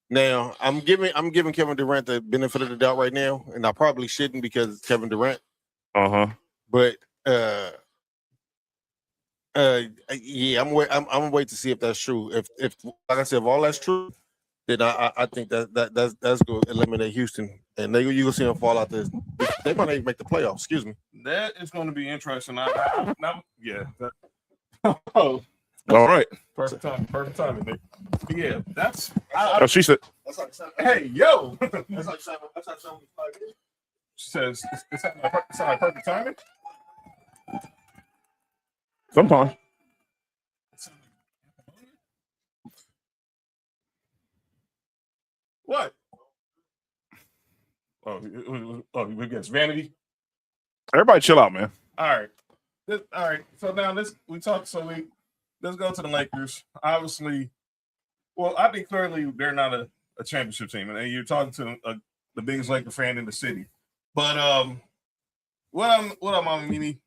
Now, I'm giving Kevin Durant the benefit of the doubt right now, and I probably shouldn't because it's Kevin Durant. But yeah, I'm gonna wait to see if that's true. If like I said, if all that's true, then I think that's going to eliminate Houston, and you gonna see them fall out there. They might not even make the playoffs. Excuse me. That is going to be interesting. Yeah. All right. Perfect timing, Nick. Yeah, that's. She said. Hey, yo. That's like 7. She says it's like perfect timing. Sometimes. What? Oh, we guess vanity. Everybody chill out, man. All right. So now let's go to the Lakers. Obviously, well, I think clearly they're not a championship team, and you're talking to the biggest Laker fan in the city. But what up, Mama Mimi?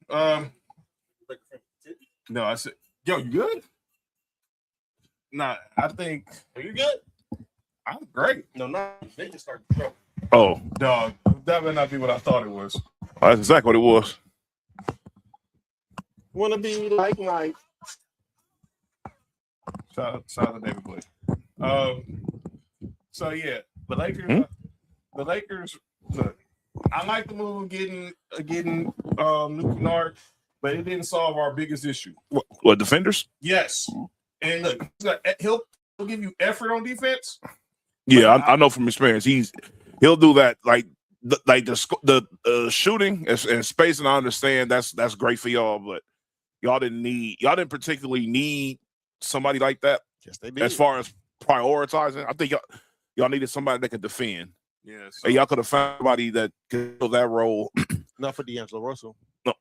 No, I said, yo, you good? Nah, I think. Are you good? I'm great. No, not. They just started trouble. Oh, Dog, that would not be what I thought it was. that's exactly what it was. Wanna be like Mike. Shout out to David Blake. So yeah, the Lakers. Look, I like the move of getting Luke Kennard, but it didn't solve our biggest issue. What defenders? Yes, and look, he'll give you effort on defense. Yeah, I know from experience. He'll do that. Like the shooting and spacing. I understand that's great for y'all, but y'all didn't particularly need somebody like that. Yes, they did. As far as prioritizing, I think y'all needed somebody that could defend. Yes, And y'all could have found somebody that could fill that role. Not for D'Angelo Russell. Yo,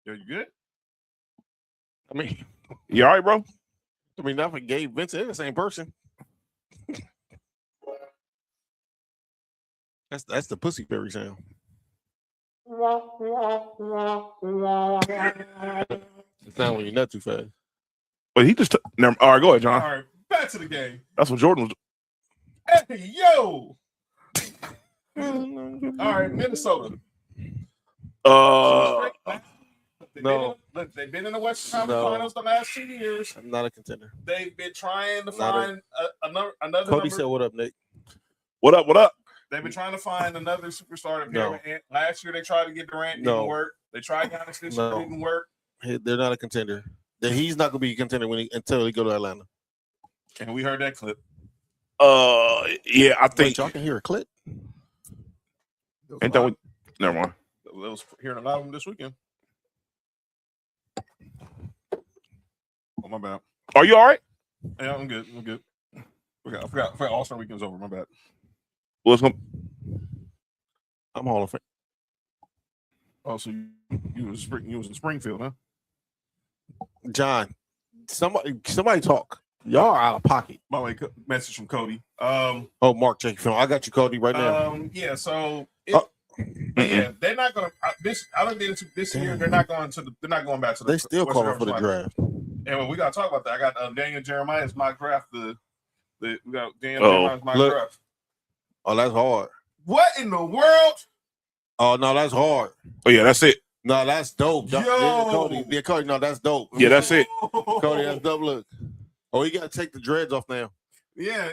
you good? I mean, You all right, bro? not for Gabe Vincent. They're the same person. That's the pussy fairy sound. It sounds when you're not too fast. But he just all right. Go ahead, All John. right, back to the game. That's what Jordan was. Hey, yo! All right, Minnesota. Uh, No. They've been in the Western Conference Finals the last 2 years. I'm not a contender. They've been trying to find another. Cody said, "What up, Nick?" What up? They've been trying to find another superstar to pair No. with Ant. Last year they tried to get Durant, No. didn't work. They tried Giannis this year, didn't work. They're not a contender. He's not going to be a contender until he go to Atlanta. And we heard that clip. Yeah, I think. Wait, y'all can hear a clip. Ain't that what? Never mind. I was hearing a lot of them this weekend. Oh, my bad. Are you all right? Yeah, I'm good. I forgot All-Star Weekend's over. My bad. What's going? I'm Hall of Fame. Oh, so you was in Springfield, huh? John, somebody talk. Y'all are out of pocket. By the way, message from Cody. Oh, Mark, check your phone. I got you, Cody, right now. Yeah. So, yeah, they're not going to. I don't get into this year. They're not going back to the. They still Western calling for the Conference draft. And we got to talk about that. I got Daniel Jeremiah's mock draft. We got Daniel Jeremiah's mock draft. Oh, that's hard. What in the world? Oh no, that's hard. Oh yeah, that's it. No, that's dope. Yo. Cody, no, that's dope. Yeah, that's it. Cody, that's dope. Look. Oh, you got to take the dreads off now. Yeah.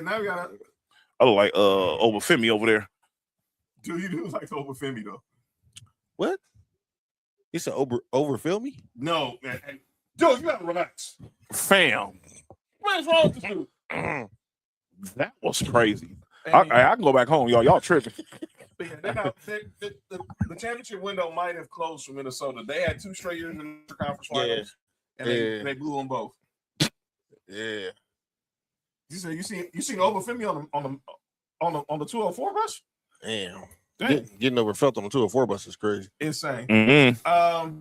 Now we got. I look like Obafemi over there. Dude, you do like Obafemi though. What? You said overfill me? No, man. Hey, dude, you gotta relax. Fam, What is wrong with this dude? that was crazy. I can go back home, y'all. Y'all tripping. Yeah, the championship window might have closed for Minnesota. They had 2 straight years in the conference finals, and they blew them both. Yeah. You seen Obafemi on the 204 bus? Damn. Dang. Getting overfelt on the 204 bus is crazy. Insane. Mm-hmm.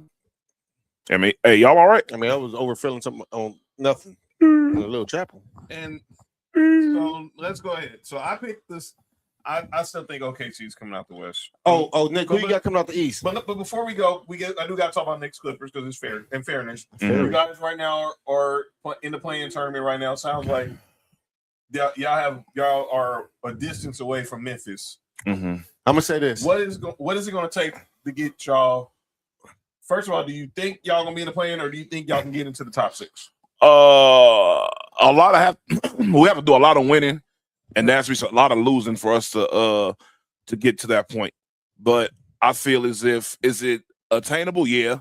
I mean, hey, y'all all right? I mean, I was overfilling something on nothing in a little chapel. And so let's go ahead. So I picked this. I still think OKC is coming out the West. Oh, Nick, who you got coming out the East? But before we go, I do got to talk about Knicks Clippers because it's fair. In fairness, Mhm. you guys right now are in the playing tournament right now. Sounds like y'all are a distance away from Memphis. Mm-hmm. I'm gonna say this. What is it going to take to get y'all? First of all, do you think y'all gonna be in the play-in, or do you think y'all can get into the top 6? We have to do a lot of winning, and there has to be a lot of losing for us to get to that point. But I feel as if, is it attainable? Yeah.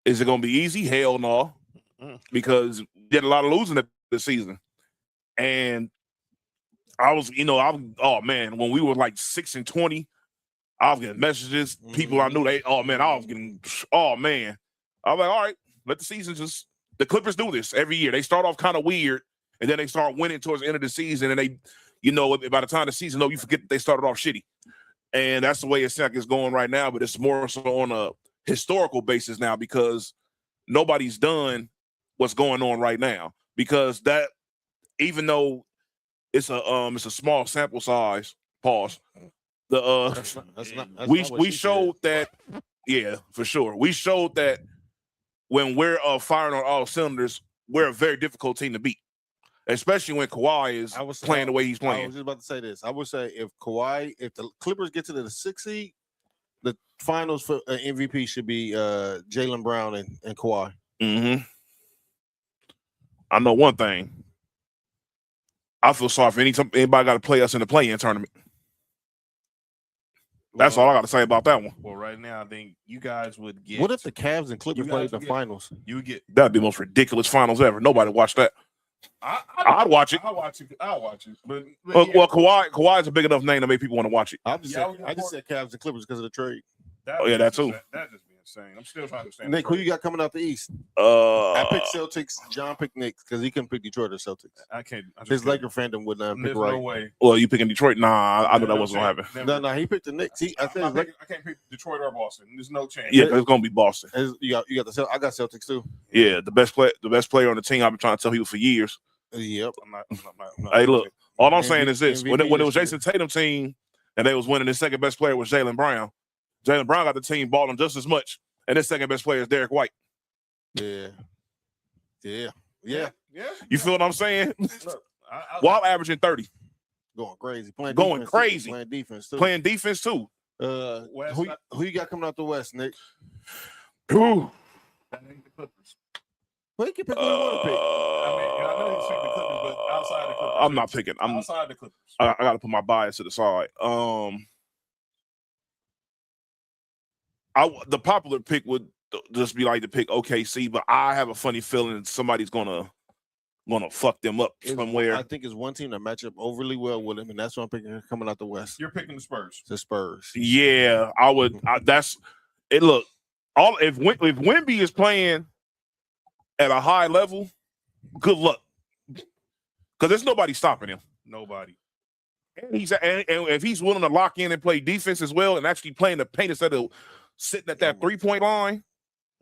Is it going to be easy? Hell no, because we did a lot of losing this season, and I was, oh man, when we were like 6-20, I was getting messages. People I knew, I was getting, I was like, all right, let the season just. The Clippers do this every year. They start off kind of weird, and then they start winning towards the end of the season. And they, by the time the season over, you forget that they started off shitty. And that's the way it's like it's going right now. But it's more so on a historical basis now because nobody's done what's going on right now. Because that, even though it's a small sample size. Pause. The That's not we what she showed that, yeah, for sure. We showed that when we're firing on all cylinders, we're a very difficult team to beat, especially when Kawhi is playing the way he's playing. I was just about to say this. I would say if the Clippers get to the 6th seed, the finals for MVP should be Jaylen Brown and Kawhi. Mm-hmm. I know one thing. I feel sorry for anybody got to play us in the play-in tournament. That's all I got to say about that one. Well, right now, I think you guys would get. What if the Cavs and Clippers played the finals? You would get. That'd be the most ridiculous finals ever. Nobody watched that. I'd watch it. I'll watch it. But Well, Kawhi's a big enough name to make people want to watch it. I just said Cavs and Clippers because of the trade. That too. That just be insane. I'm still trying to understand. Nick, who you got coming out the East? I picked Celtics. John picked Knicks because he couldn't pick Detroit or Celtics. I can't. His Laker fandom would not pick right. No way. Well, you picking Detroit? Nah, I knew that wasn't gonna happen. No, he picked the Knicks. I can't pick Detroit or Boston. There's no chance. Yeah, it's gonna be Boston. You got the. I got Celtics too. Yeah, the best player on the team. I've been trying to tell people for years. Yep. I'm not Hey, look. All I'm saying is this: MVP when it was Jason Tatum team and they was winning, the second best player was Jaylen Brown. Jaylen Brown got the team balling just as much, and his second best player is Derek White. Yeah. You feel what I'm saying? Look, While averaging 30, going crazy, playing defense too. Who you got coming out the West, Nick? Ooh. That ain't the Clippers. Well, he can pick who you want to pick. I know he's picking the Clippers, but outside the Clippers. I'm not picking. Outside the Clippers. I got to put my bias to the side. The popular pick would just be like to pick OKC, but I have a funny feeling somebody's gonna fuck them up somewhere. I think it's one team that match up overly well with him, and that's what I'm picking coming out the West. You're picking the Spurs. The Spurs. Yeah, I would. That's it. Look, if Wemby is playing at a high level, good luck, because there's nobody stopping him. Nobody. And if he's willing to lock in and play defense as well, and actually playing the paint instead of sitting at that 3-point line,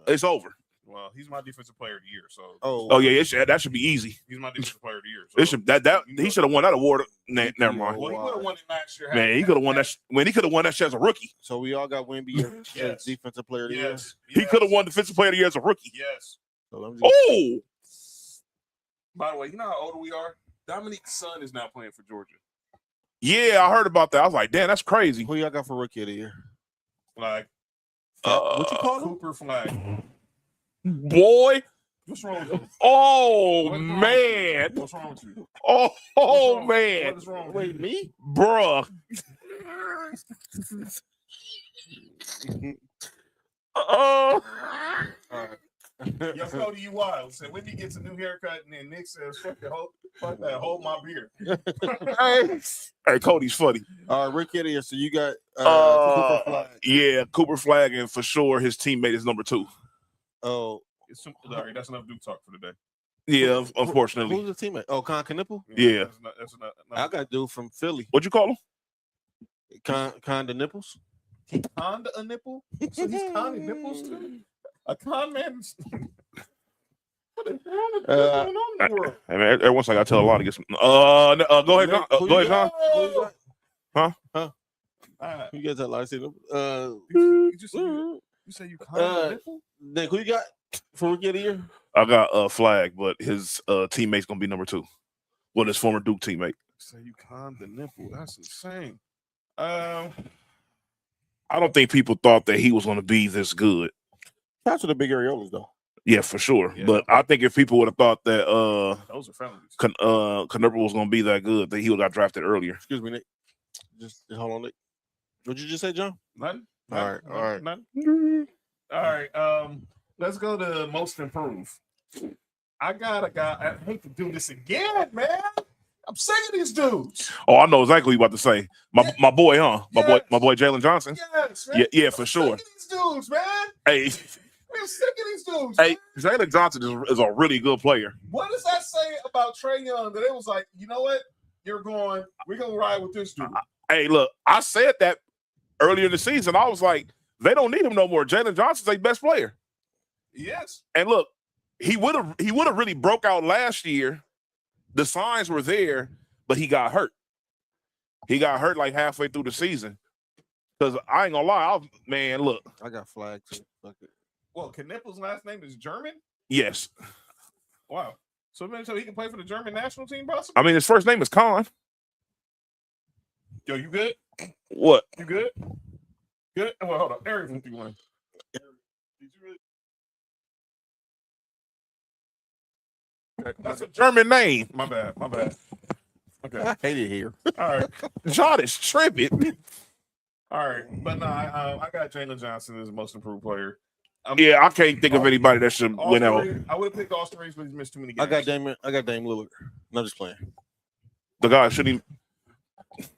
it's over. Well, he's my defensive player of the year. So. Oh yeah, that should be easy. He's my defensive player of the year. So He should have won that award. Never mind. Well, he would have won it last year. Man, he could have won that. He could have won that shit as a rookie. So we all got Wemby as defensive player of the year. He could have won defensive player of the year as a rookie. Yes. So oh. By the way, you know how old we are? Dominique's son is now playing for Georgia. Yeah, I heard about that. I was like, damn, that's crazy. Who y'all got for rookie of the year? Flag. What you call him? Cooper Flag. Boy. What's wrong with you? Oh, man. What's wrong with you? Oh man. What's wrong with Wait, me? Bruh. Oh. All right. Yo, Cody, you wild. So when he gets a new haircut and then Nick says, fuck that, hold my beer. Hey, Cody's funny. All right, rookie of the year. So you got Cooper Flag. Yeah, Cooper Flag, and for sure his teammate is number 2. Oh. Sorry, that's enough Duke talk for today. Yeah, unfortunately. Who's the teammate? Oh, Con Knipple? Yeah. That's not. I got a dude from Philly. What'd you call him? Conda Nipples. Conda a nipple? So he's conning nipples too? A con man? What the hell is going on in the world? Hey, man, every once I gotta tell a lot to get some. Go ahead, John. Go ahead, John. Huh? You guys have a lot of You say you conda nipple? Nick, who you got for rookie of the year? I got Flag, but his teammate's gonna be number 2. Well, his former Duke teammate. Say you conda nipple? That's insane. I don't think people thought that he was gonna be this good. That's for the big areolas, though. Yeah, for sure. Yeah. But I think if people would have thought that Those are felonies. Knurple was gonna be that good, that he would have got drafted earlier. Excuse me, Nick. Just hold on, Nick. What'd you just say, John? Nothing. All right. Nothing. All right. Let's go to most improved. I got a guy. I hate to do this again, man. I'm sick of these dudes. Oh, I know exactly what you about to say. My boy, huh? My boy Jalen Johnson. Yes, man. Yeah, for sure. I'm sick of these dudes, man. Hey, We're sick of these dudes. hey, Man. Jalen Johnson is a really good player. What does that say about Trae Young? That it was like, you know what? We're gonna ride with this dude. Hey, look, I said that earlier in the season. I was like, they don't need him no more. Jalen Johnson's their best player. Yes. And look, he would have really broke out last year. The signs were there, but he got hurt. He got hurt like halfway through the season. Because I ain't gonna lie, man, look. I got flagged too. Fuck it. Well, Knippel's last name is German? Yes. Wow. So he can play for the German national team, possibly? I mean, his first name is Khan. Yo, you good? What? You good? Good? Well, hold on. Area 51. Did you really? Okay, That's a German name. My bad. Okay. I hate it here. All right. John is tripping. All right. But no, I got Jalen Johnson as the most improved player. Yeah, I can't think of anybody that should win out. I would have picked Austin Reeves, but he's missed too many games. I got Dame Lillard. No, just playing. The guy shouldn't even.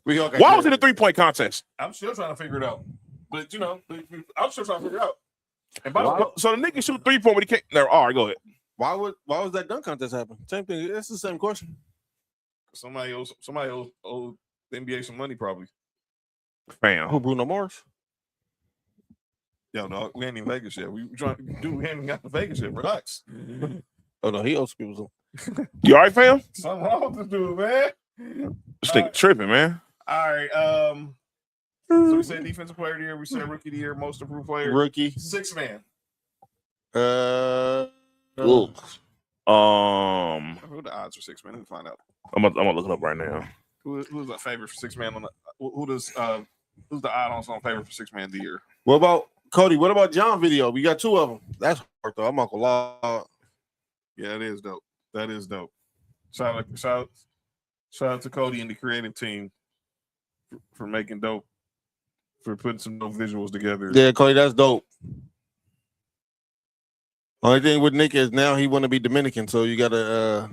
We all got Why was it a 3-point contest? I'm still trying to figure it out. But, I'm still trying to figure it out. And by the way, So the nigga shoot 3-point, but he can't. No, all right, go ahead. Why was that dunk contest happen? Same thing. It's the same question. somebody owes the NBA some money, probably. Bam. Who, Bruno Mars? Yo, dog, we ain't in Vegas yet. We trying to do. We ain't got to Vegas yet. Relax. Oh no, he owes people some. You all right, fam? Something wrong with this dude, man. This nigga tripping, man. All right. So we said defensive player of the year. We said rookie of the year, most improved player. Rookie. 6 man. Who Ooh. What are the odds for 6 man? Let me find out. I'm gonna look it up right now. Who's the favorite for 6 man on the? Who's the odds on favorite for 6 man of the year? What about Cody? What about John video? We got 2 of them. That's hard though. I'm not gonna lie. Yeah, that is dope. That is dope. Shout out to Cody and the creative team for making dope, for putting some dope visuals together. Yeah, Cody, that's dope. Only thing with Nick is now he want to be Dominican, so you gotta.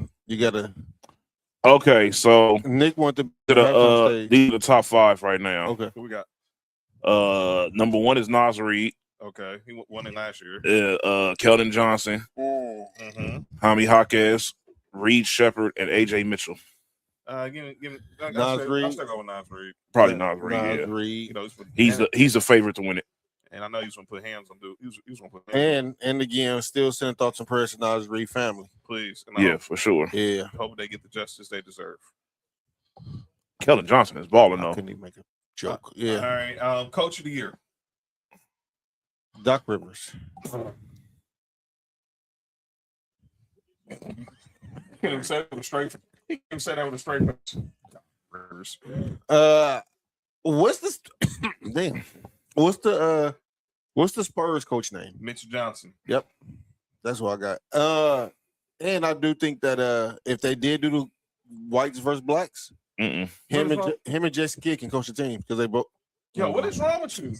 Okay, so Nick want to. these are the top 5 right now. Okay. Who we got? Number 1 is Nas Reed. Okay, he won it last year. Keldon Johnson, Mm-hmm. Jaime Jaquez, Reed Shepard, and AJ Mitchell. Give me Nas Reed. I'll still go with Nas Reed. Probably Nas Reed. Nas Yeah. Reed. You know, He's the favorite to win it. and I know he's gonna put hands on dude. He's gonna put hands And again, still sending thoughts and prayers to Nas Reed family. please. And Yeah, for sure. Yeah. I hope they get the justice they deserve. Keldon Johnson is balling I though. couldn't even make a joke. All Yeah. right. Coach of the year. Doc Rivers. Can't even say that with a straight. He can't even say that with a straight face. Rivers. What's this? Damn. What's the Spurs coach name? Mitch Johnson. Yep. That's what I got. And I do think that if they did do the whites versus blacks, Mm-mm. him and Jason Kidd can coach the team because they both. Yo, what is wrong with you?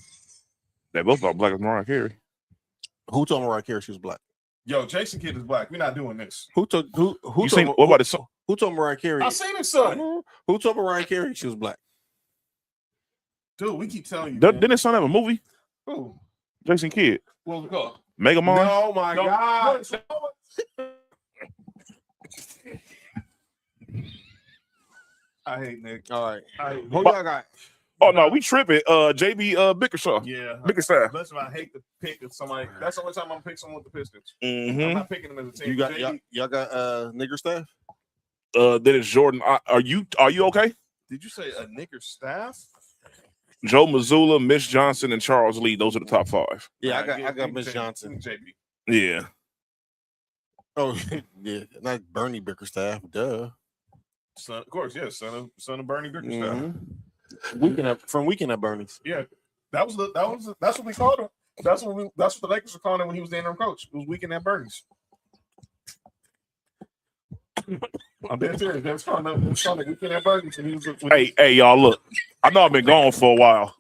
They both are black as Mariah Carey. Who told Mariah Carey she was black? Yo, Jason Kidd is black. We're not doing this. Who told What about his son? Who told Mariah Carey? I seen his son. Who told Mariah Carey she was black? Dude, we keep telling you. man. Didn't his son have a movie? Who? Jason Kidd. What was it called? Mega Mom? Oh my No, God! I hate Nick. All right, I hate who Nick. y'all got? Oh no, we tripping. JB Bickershaw. Yeah. Bickerstaff. Listen, I hate to pick somebody. That's the only time I'm gonna pick someone with the Pistons. I'm Mm-hmm. not picking them as a team. You got JB, y'all got nigger staff? Then it's Jordan. Are you okay? Did you say a nigger staff? Joe Mazzulla, Mitch Johnson, and Charles Lee. Those are the top 5. Yeah, All right, I got give Miss JB. Johnson. JB. Yeah. Oh yeah, not Bernie Bickerstaff. Duh. Son, of course, yes. Son of Bernie Bickerstaff. Mm-hmm. Weekend at Bernie's. Yeah, that's what we called him. That's what the Lakers were calling him when he was the interim coach. It was weekend at Bernie's. I'm dead serious. They was calling him weekend at Bernie's. And he was, Hey, y'all, look. I know I've been gone for a while,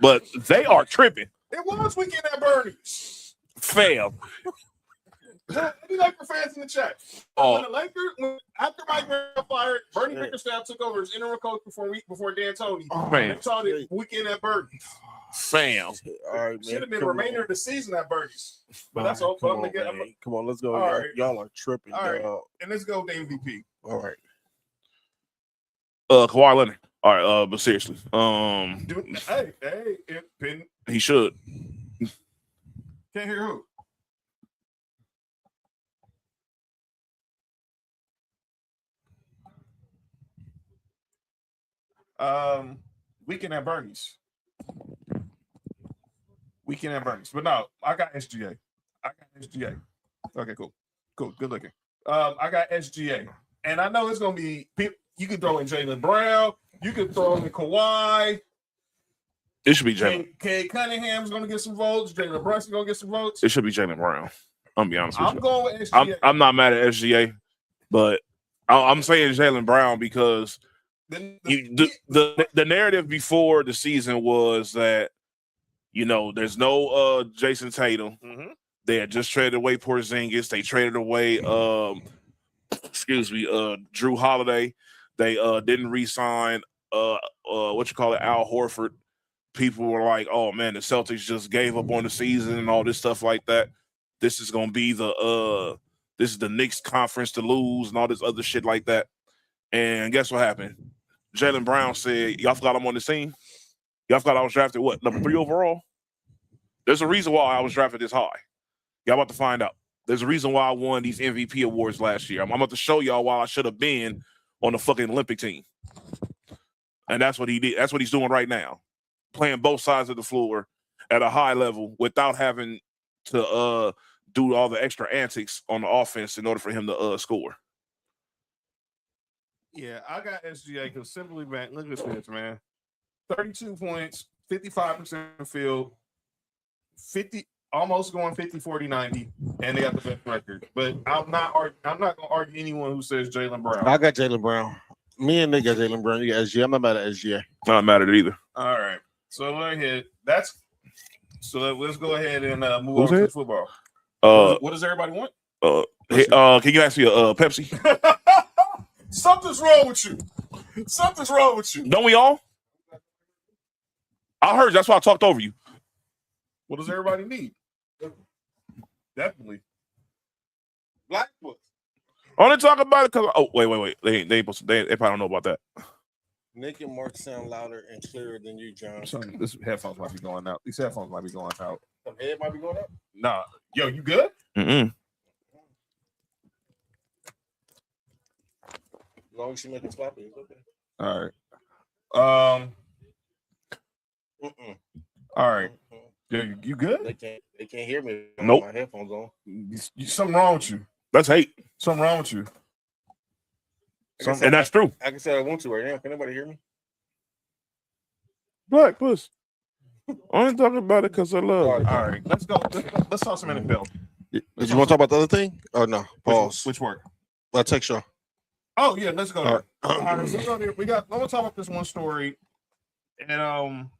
but they are tripping. it was weekend at Bernie's. Fam. Any Laker fans in the chat? When the Lakers, after Mike Brown fired, Bernie Bickerstaff took over as interim coach before D'Antoni. Man. They called it weekend at Bernie's. Fam. All right, man. Should have been the remainder of the season at Bernie's. But that's all. Come But on, man. Come on, let's go. All Y'all, right. y'all are tripping. All right. dog. And let's go with the MVP. All right. Kawhi Leonard. All right, but seriously. He should. Can't hear who. Weekend at Bernie's. But no, I got SGA. Okay, cool. Good looking. I got SGA. And I know it's going to be, you can throw in Jaylen Brown. You can throw in Kawhi. It should be Jaylen. Cade Cunningham's going to get some votes. Jalen Brunson's going to get some votes. It should be Jaylen Brown. I'm going to be honest with you. I'm going with SGA. I'm not mad at SGA, but I'm saying Jaylen Brown because the narrative before the season was that, there's no Jason Tatum. Mm-hmm. They had just traded away Porzingis. They traded away, Drew Holiday. They didn't re-sign Al Horford. People were like, "Oh man, the Celtics just gave up on the season and all this stuff like that. This is gonna be the Knicks conference to lose and all this other shit like that." And guess what happened? Jaylen Brown said, "Y'all forgot I'm on the team. Y'all forgot I was drafted number 3 overall. There's a reason why I was drafted this high. Y'all about to find out. There's a reason why I won these MVP awards last year. I'm about to show y'all why I should have been on the fucking Olympic team." And that's what he did. That's what he's doing right now, playing both sides of the floor at a high level without having to do all the extra antics on the offense in order for him to score. Yeah, I got SGA because simply, man, look at this, man. 32 points, 55% field, 50, almost going 50, 40, 90, and they got the best record. But I'm not going to argue anyone who says Jaylen Brown. I got Jaylen Brown. Me and Nick got Jaylen Brown. You got SGA. I'm not mad at SGA. I'm not mad at it either. All right. So let's go ahead and move on to football. What does everybody want? Can you ask me a Pepsi? Something's wrong with you. Don't we all? I heard. That's why I talked over you. What does everybody need? Definitely. Blackfoot. Only talk about it because wait. They probably don't know about that. Nick and Mark sound louder and clearer than you, John. Son, this headphones might be going out. These headphones might be going out. Some head might be going up. Nah. Yo, you good? Mm-mm. As long as you make it sloppy, it's okay. All right. All right. Yo, you good? They can't hear me. Nope. My headphones on. Something wrong with you. That's hate. Something wrong with you. And that's true. I can say I want to right now. Can anybody hear me? Black puss. Only talking about it because I love. All right. Let's go. Let's talk some NFL. Did you want to talk about the other thing? Oh no. Pause. Which work? I'll text y'all. Oh yeah, let's go there. All All right, so let's go there. I'm gonna talk about this one story, and I'm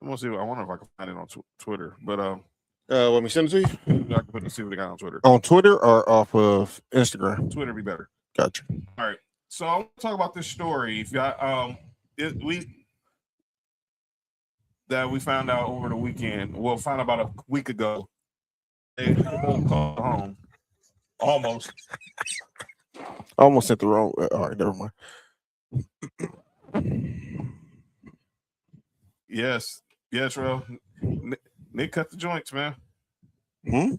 gonna see. I wonder if I can find it on Twitter, but let me send it to you. I can see what they got on Twitter. On Twitter or off of Instagram? Twitter be better. Gotcha. All right, so I'm gonna talk about this story. If y'all, that we found out over the weekend. Well, found out about a week ago. They called home. Almost. I almost sent the wrong. All right, never mind. Yes, bro. Nick cut the joints, man. Hmm?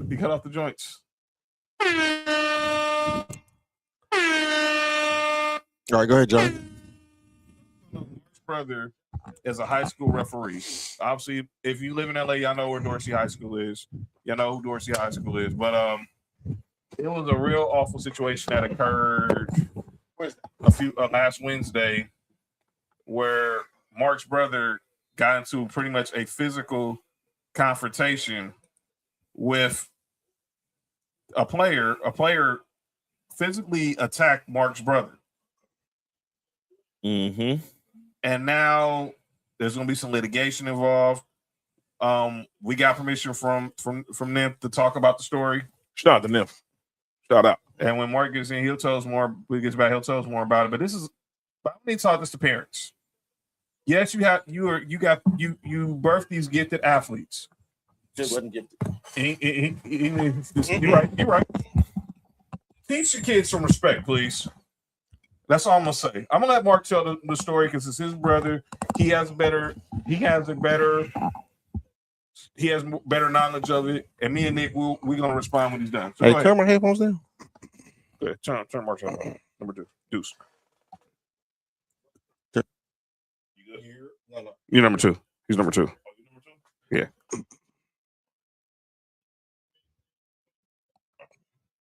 He cut off the joints. All right, go ahead, John. His brother is a high school referee. Obviously, if you live in LA, y'all know where Dorsey High School is. Y'all know who Dorsey High School is. But it was a real awful situation that occurred last Wednesday, where Mark's brother got into pretty much a physical confrontation with a player. A player physically attacked Mark's brother. Mm-hmm. And now there's going to be some litigation involved. We got permission from NIMP to talk about the story. Shout out to NIMP. Shout out. And when Mark gets in, he'll tell us more. When he gets back, he'll tell us more about it. But I need to talk this to parents. Yes, you birthed these gifted athletes. Just wasn't gifted. You're right. Teach your kids some respect, please. That's all I'm gonna say. I'm gonna let Mark tell the story because it's his brother. He has better knowledge of it. And me and Nick, we're gonna respond when he's done. So hey, turn my headphones down. Good. Turn Mark's on. Number 2. Deuce. You're number 2. He's number 2. Yeah.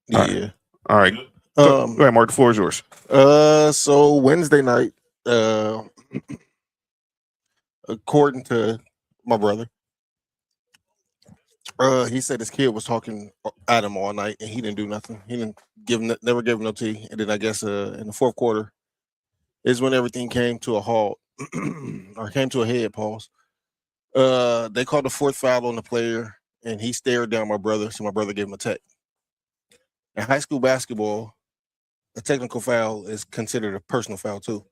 Yeah. All right. Go ahead, Mark. The floor is yours. So Wednesday night, according to my brother, he said his kid was talking at him all night and he didn't do nothing. He didn't never gave him no tea. And then I guess in the fourth quarter is when everything came to a halt or came to a head. Pause. They called the fourth foul on the player and he stared down my brother. So my brother gave him a tech. In high school basketball, a technical foul is considered a personal foul too.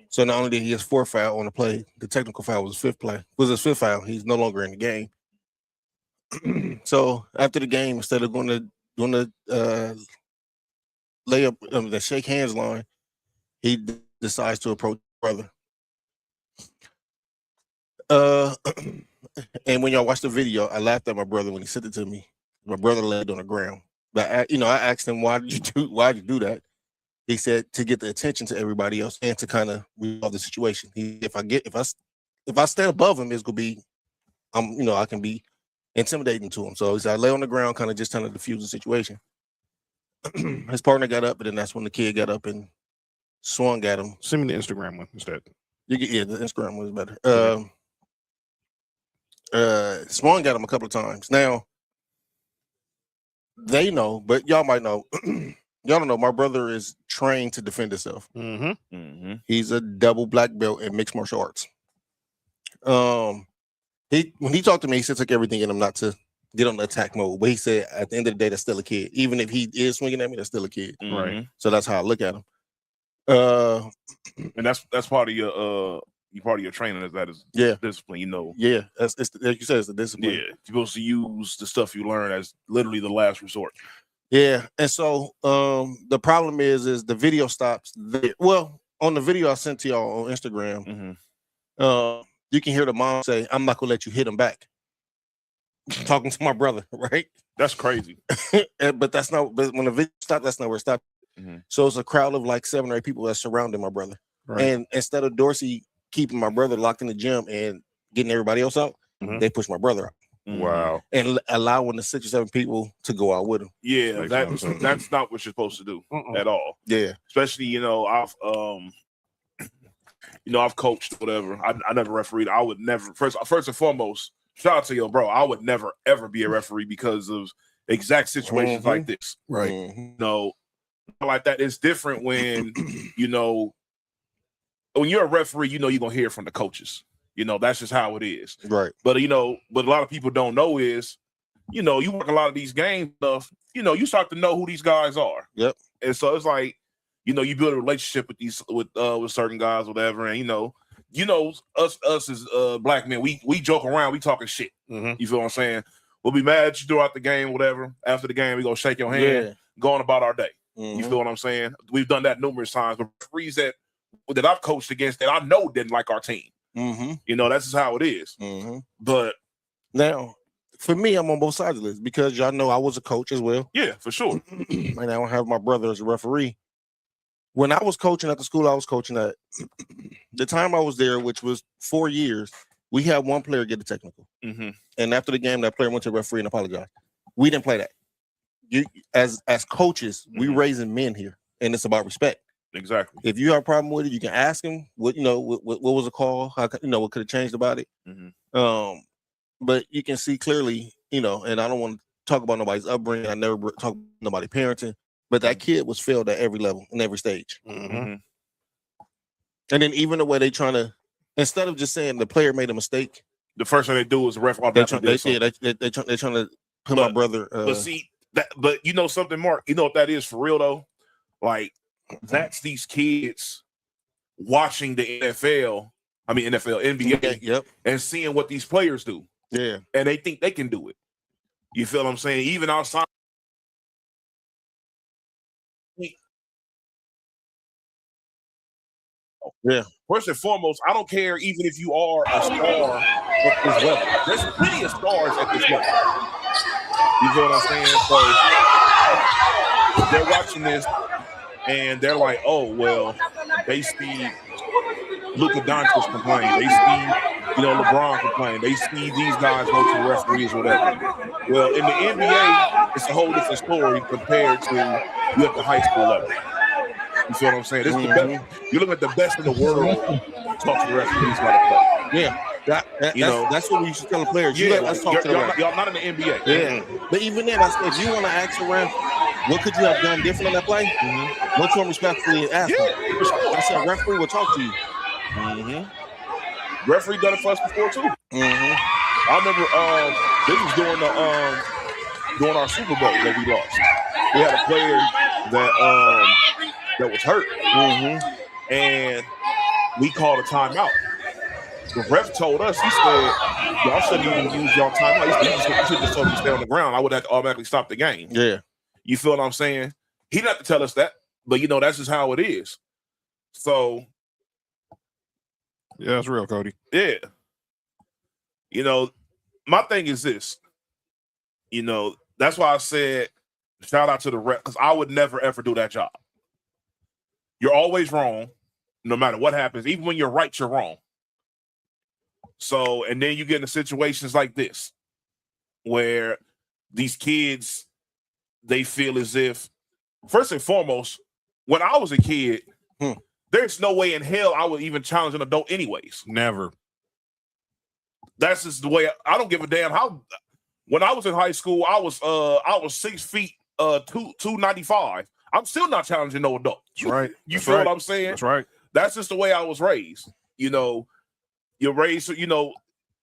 So not only did he have 4th foul on the play, the technical foul was his 5th foul. He's no longer in the game. So after the game, instead of going to lay up the shake hands line, he decides to approach brother. And when y'all watch the video, I laughed at my brother when he sent it to me. My brother laid on the ground. But I asked him, why'd you do that? He said to get the attention to everybody else and to kind of resolve the situation. If I stand above him, it's gonna be, I can be intimidating to him. So he said I lay on the ground, kind of just trying to diffuse the situation. His partner got up, and then that's when the kid got up and swung at him. Send me the Instagram one instead. Yeah, the Instagram one is better. Swung at him a couple of times. Now they know, but y'all might know. Y'all don't know. My brother is trained to defend himself. He's a double black belt in mixed martial arts. When he talked to me, he said took everything in him not to get on the attack mode. But he said at the end of the day, that's still a kid. Even if he is swinging at me, that's still a kid. Right. So that's how I look at him. And that's part of your training is that is discipline. Yeah, it's like you said, it's the discipline. Yeah, you're supposed to use the stuff you learn as literally the last resort. Yeah, and so the problem is the video stops there. Well, on the video I sent to y'all on Instagram, you can hear the mom say, "I'm not gonna let you hit him back." Talking to my brother, right? That's crazy. But that's not. But when the video stopped, that's not where it stopped. So it's a crowd of like 7 or 8 people that surrounded my brother. Right. And instead of Dorsey keeping my brother locked in the gym and getting everybody else out, they pushed my brother out. Wow. And allowing the 6 or 7 people to go out with him. Yeah, that's not what you're supposed to do at all. Yeah. Especially, I've coached whatever. I never refereed. I would never first and foremost, shout out to your bro. I would never ever be a referee because of exact situations like this. Right. Like that. It's different when when you're a referee, you're gonna hear from the coaches. That's just how it is. Right. But what a lot of people don't know is, you work a lot of these game stuff, you start to know who these guys are. Yep. And so it's like, you build a relationship with certain guys, whatever, and us as black men, we joke around, we talking shit. You feel what I'm saying? We'll be mad at you throughout the game, whatever. After the game, we gonna shake your hand, go on about our day. You feel what I'm saying? We've done that numerous times. But referees that I've coached against that I know didn't like our team. That's just how it is. But now, for me, I'm on both sides of this because y'all know I was a coach as well. Yeah, for sure. And I don't have my brother as a referee. When I was coaching at the school I was coaching at, the time I was there, which was 4 years, we had one player get a technical. And after the game, that player went to the referee and apologized. We didn't play that. As coaches, we raising men here, and it's about respect. Exactly. If you have a problem with it, you can ask him what was the call, how what could have changed about it. But you can see clearly, and I don't want to talk about nobody's upbringing. I never talk about nobody parenting, but that kid was failed at every level in every stage. And then even the way they trying to, instead of just saying the player made a mistake, the first thing they do is ref. They're trying to put my brother. But see that. But you know something, Mark. You know what that is for real though. Like that's these kids watching the NFL, NBA, and seeing what these players do. Yeah. And they think they can do it. You feel what I'm saying? Even outside. Yeah. First and foremost, I don't care even if you are a star at this level. There's plenty of stars at this level. You feel what I'm saying? So they're watching this and they're like, oh, well, they see Luka Doncic complain. They see You know, LeBron complained. They see these guys go to the referees or whatever. Well, in the NBA, it's a whole different story compared to you at the high school level. You feel what I'm saying? This is the best. You look at the best in the world. Talk to the referees about a play. Yeah, that's what we should tell the players. Yeah, let's talk to the ref. Y'all not in the NBA. Yeah, but even then, I said, if you want to ask a ref, what could you have done different on that play? What you want respectfully ask him? I said, referee will talk to you. Referee done it for us before too. I remember this was during our Super Bowl that we lost. We had a player that was hurt, and we called a timeout. The ref told us, he said, y'all shouldn't even use y'all timeout. You should just told me to stay on the ground. I would have to automatically stop the game. Yeah. You feel what I'm saying? He didn't have to tell us that, but that's just how it is. So yeah, that's real, Cody. Yeah. My thing is this. That's why I said shout out to the ref, because I would never ever do that job. You're always wrong, no matter what happens. Even when you're right, you're wrong. So, and then you get into situations like this, where these kids, they feel as if, first and foremost, when I was a kid, there's no way in hell I would even challenge an adult anyways. Never. That's just the way. I don't give a damn how. When I was in high school, I was 6 feet 295. I'm still not challenging no adult. That's right. You feel what I'm saying? That's right. That's just the way I was raised. You're raised,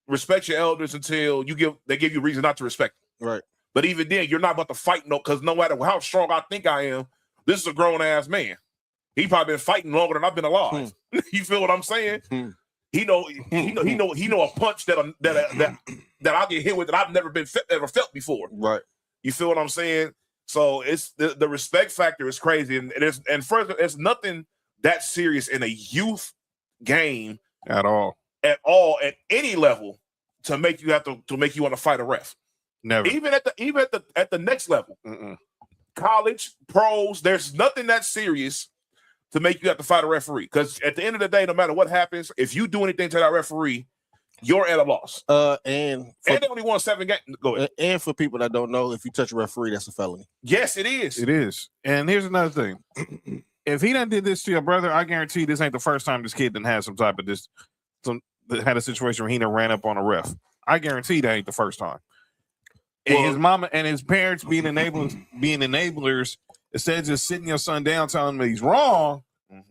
respect your elders until they give you reason not to respect them. Right. But even then, you're not about to fight because no matter how strong I think I am, this is a grown ass man. He probably been fighting longer than I've been alive. You feel what I'm saying? He know a punch that I'll get hit with that I've never ever felt before. Right. You feel what I'm saying? So it's the respect factor is crazy, and further, it's nothing that serious in a youth game at all at any level to make you want to fight a ref. Never. Even at the next level, college, pros, there's nothing that serious to make you have to fight a referee. Because at the end of the day, no matter what happens, if you do anything to that referee, you're at a loss. And they only won 7 games. Go ahead. And for people that don't know, if you touch a referee, that's a felony. Yes, it is. It is. And here's another thing. If he done did this to your brother, I guarantee this ain't the first time this kid done had some type of had a situation where he done ran up on a ref. I guarantee that ain't the first time. And his mama and his parents being enablers, instead of just sitting your son down telling him he's wrong, and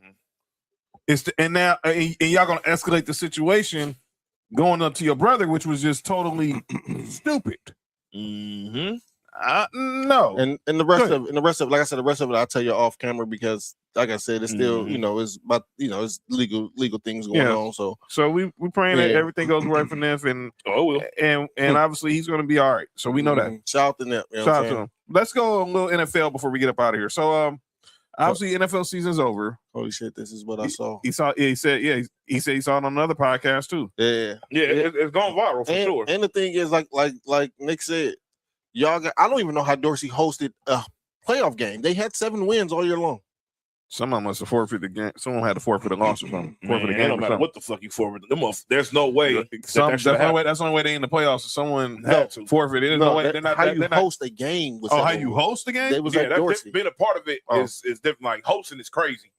y'all gonna escalate the situation going up to your brother, which was just totally stupid. No. And the rest of like I said, the rest of it I'll tell you off camera, because like I said, it's still it's about it's legal things going on. So we praying that everything goes right for Neff, and and obviously he's gonna be all right. So we know that. Shout out to Neff. Shout out to him. Let's go a little NFL before we get up out of here. So obviously NFL season's over. Holy shit, this is what I saw. He said he said he saw it on another podcast too. It's gone viral for sure. And the thing is, like Nick said, I don't even know how Dorsey hosted a playoff game. They had 7 wins all year long. Someone must have forfeited the game. Someone had to forfeit a loss or something. Forfeit the game. No matter what the fuck you forfeited them off, there's no way. That's the only way they in the playoffs. Someone had to forfeit. There's no way. How you host a game? How you host a game? It was like Dorsey. Being a part of it is different. Like hosting is crazy.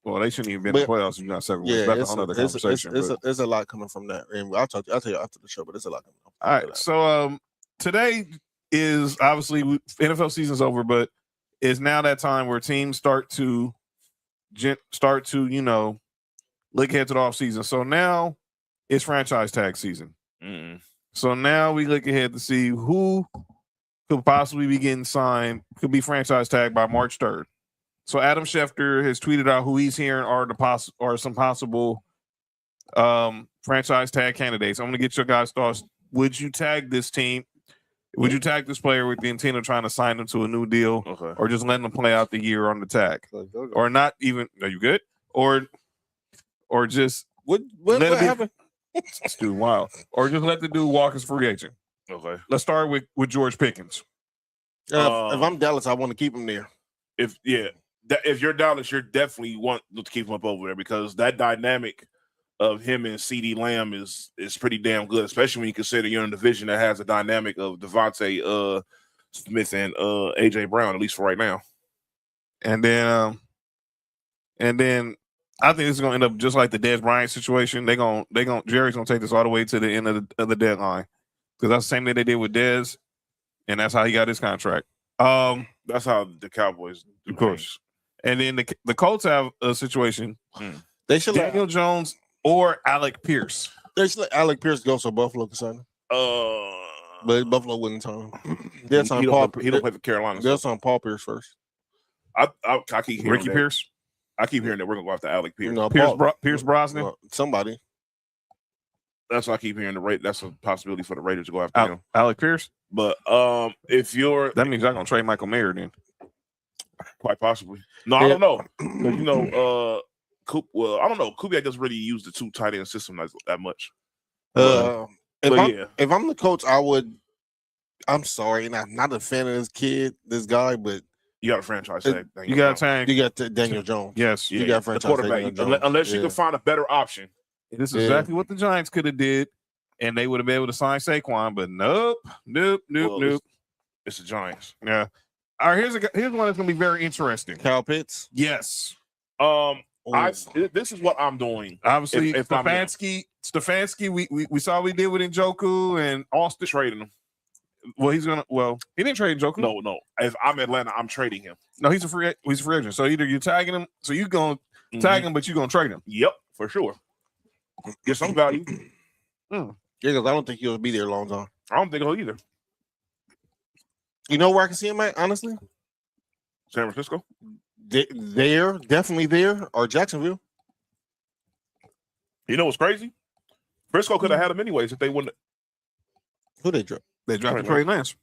Well, they shouldn't even be in the playoffs if you're not 7 wins. That's another conversation. There's a lot coming from that, and I'll tell you after the show. But there's a lot coming. All right, so today is obviously NFL season's over, but it's now that time where teams start to look ahead to the off season. So now it's franchise tag season. So now we look ahead to see who could possibly be getting signed, could be franchise tagged by March 3rd. So Adam Schefter has tweeted out who he's hearing are some possible franchise tag candidates. I'm going to get your guys' thoughts. Would you tag this team? Would you tag this player with the intent of trying to sign him to a new deal, or just letting him play out the year on the tag, or not even? Are you good? Or just what happened? It's too wild. Or just let the dude walk as free agent. Okay. Let's start with George Pickens. If I'm Dallas, I want to keep him there. If you're Dallas, you definitely want to keep him up over there, because that dynamic of him and CD Lamb is pretty damn good, especially when you consider you're in a division that has a dynamic of Devontae Smith and AJ Brown, at least for right now. And then I think it's gonna end up just like the Dez Bryant situation. Jerry's gonna take this all the way to the end of the deadline, because that's the same thing they did with Dez, and that's how he got his contract. That's how the Cowboys do, of course. And then the Colts have a situation. They should let Daniel Jones or Alec Pierce. They should let Alec Pierce go so Buffalo can sign him. But Buffalo wouldn't sign him. They'll sign Paul. He don't play for Carolina. They'll sign Paul Pierce first. I keep hearing Ricky that. Pierce. I keep hearing that we're gonna go after Alec Pierce. No, Pierce Brosnan. Somebody. That's what I keep hearing. That's a possibility for the Raiders to go after him. Alec Pierce. But if that means I'm gonna trade Michael Mayer then. Quite possibly. No, I don't know. Well, I don't know. Kubiak doesn't really use the two tight end system that much. If I'm the coach, I would. I'm sorry, and I'm not a fan of this guy, but you got a franchise tag. You got Daniel Jones. Yes, you got a franchise quarterback. Unless you can find a better option. This is exactly what the Giants could have did, and they would have been able to sign Saquon, but nope. It's the Giants. Yeah. All right, here's one that's gonna be very interesting. Kyle Pitts. Yes. This is what I'm doing. Obviously, Stefanski, we saw what we did with Njoku and Austin trading him. Well, he didn't trade Njoku. No. If I'm Atlanta, I'm trading him. No, he's a free agent. So either you're tagging him, so you're gonna tag him, but you're gonna trade him. Yep, for sure. Get some value. Yeah, because I don't think he'll be there a long time. I don't think he'll either. You know where I can see him at, honestly? San Francisco. Definitely there, or Jacksonville. You know what's crazy? Frisco could have had him anyways if they wouldn't. Who they dropped? They dropped Trey Lance.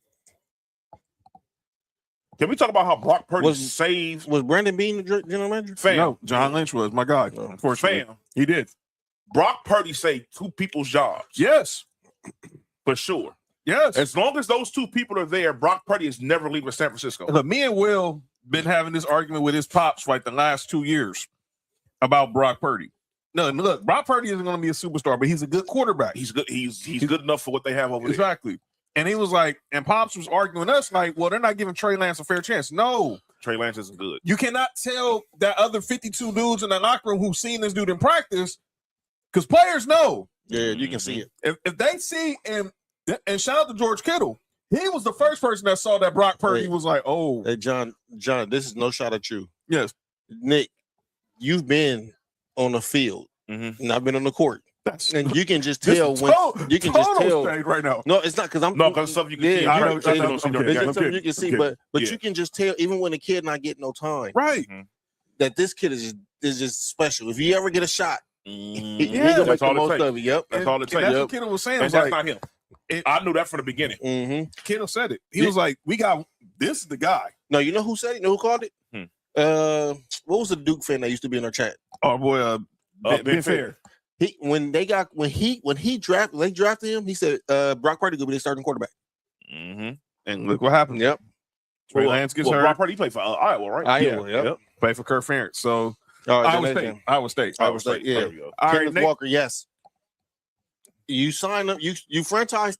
Can we talk about how Brock Purdy saved? Was Brandon Beane the general manager? No, John Lynch was my guy. Unfortunately, he did. Brock Purdy saved two people's jobs. Yes, for sure. Yes, as long as those two people are there, Brock Purdy is never leaving San Francisco. Look, me and Will been having this argument with his pops for like the last 2 years about Brock Purdy. No, look, Brock Purdy isn't going to be a superstar, but he's a good quarterback. He's good. He's good enough for what they have over there. Exactly. And he was like, and Pops was arguing us like, well, they're not giving Trey Lance a fair chance. No. Trey Lance isn't good. You cannot tell that other 52 dudes in the locker room who've seen this dude in practice, because players know. Yeah, you can see it. If they see, and shout out to George Kittle, he was the first person that saw that Brock Purdy was like, oh. Hey, John, this is no shot at you. Yes. Nick, you've been on the field, and I've been on the court. And you can just tell when you can just tell right now. No, it's not because I'm because something you can see. It's something you can see, but you can just tell even when a kid not getting no time, right? That this kid is just special. If you ever get a shot, he gonna make the most of it. Yep, that's all it takes. That's what Kittle was saying. And that's not him. I knew that from the beginning. Kittle said it. He was like, "We got this is the guy." No, you know who said it? You know who called it? What was the Duke fan that used to be in our chat? Oh boy, Ben Fair. They drafted him, he said Brock Purdy will be their starting quarterback. And look what happened. Yep. Trey Lance gets hurt. Brock Purdy played for Iowa, right? Iowa, yep. Played for Kirk Ferentz. So Iowa State. Yeah. Kenneth Walker, yes. You sign up, you franchise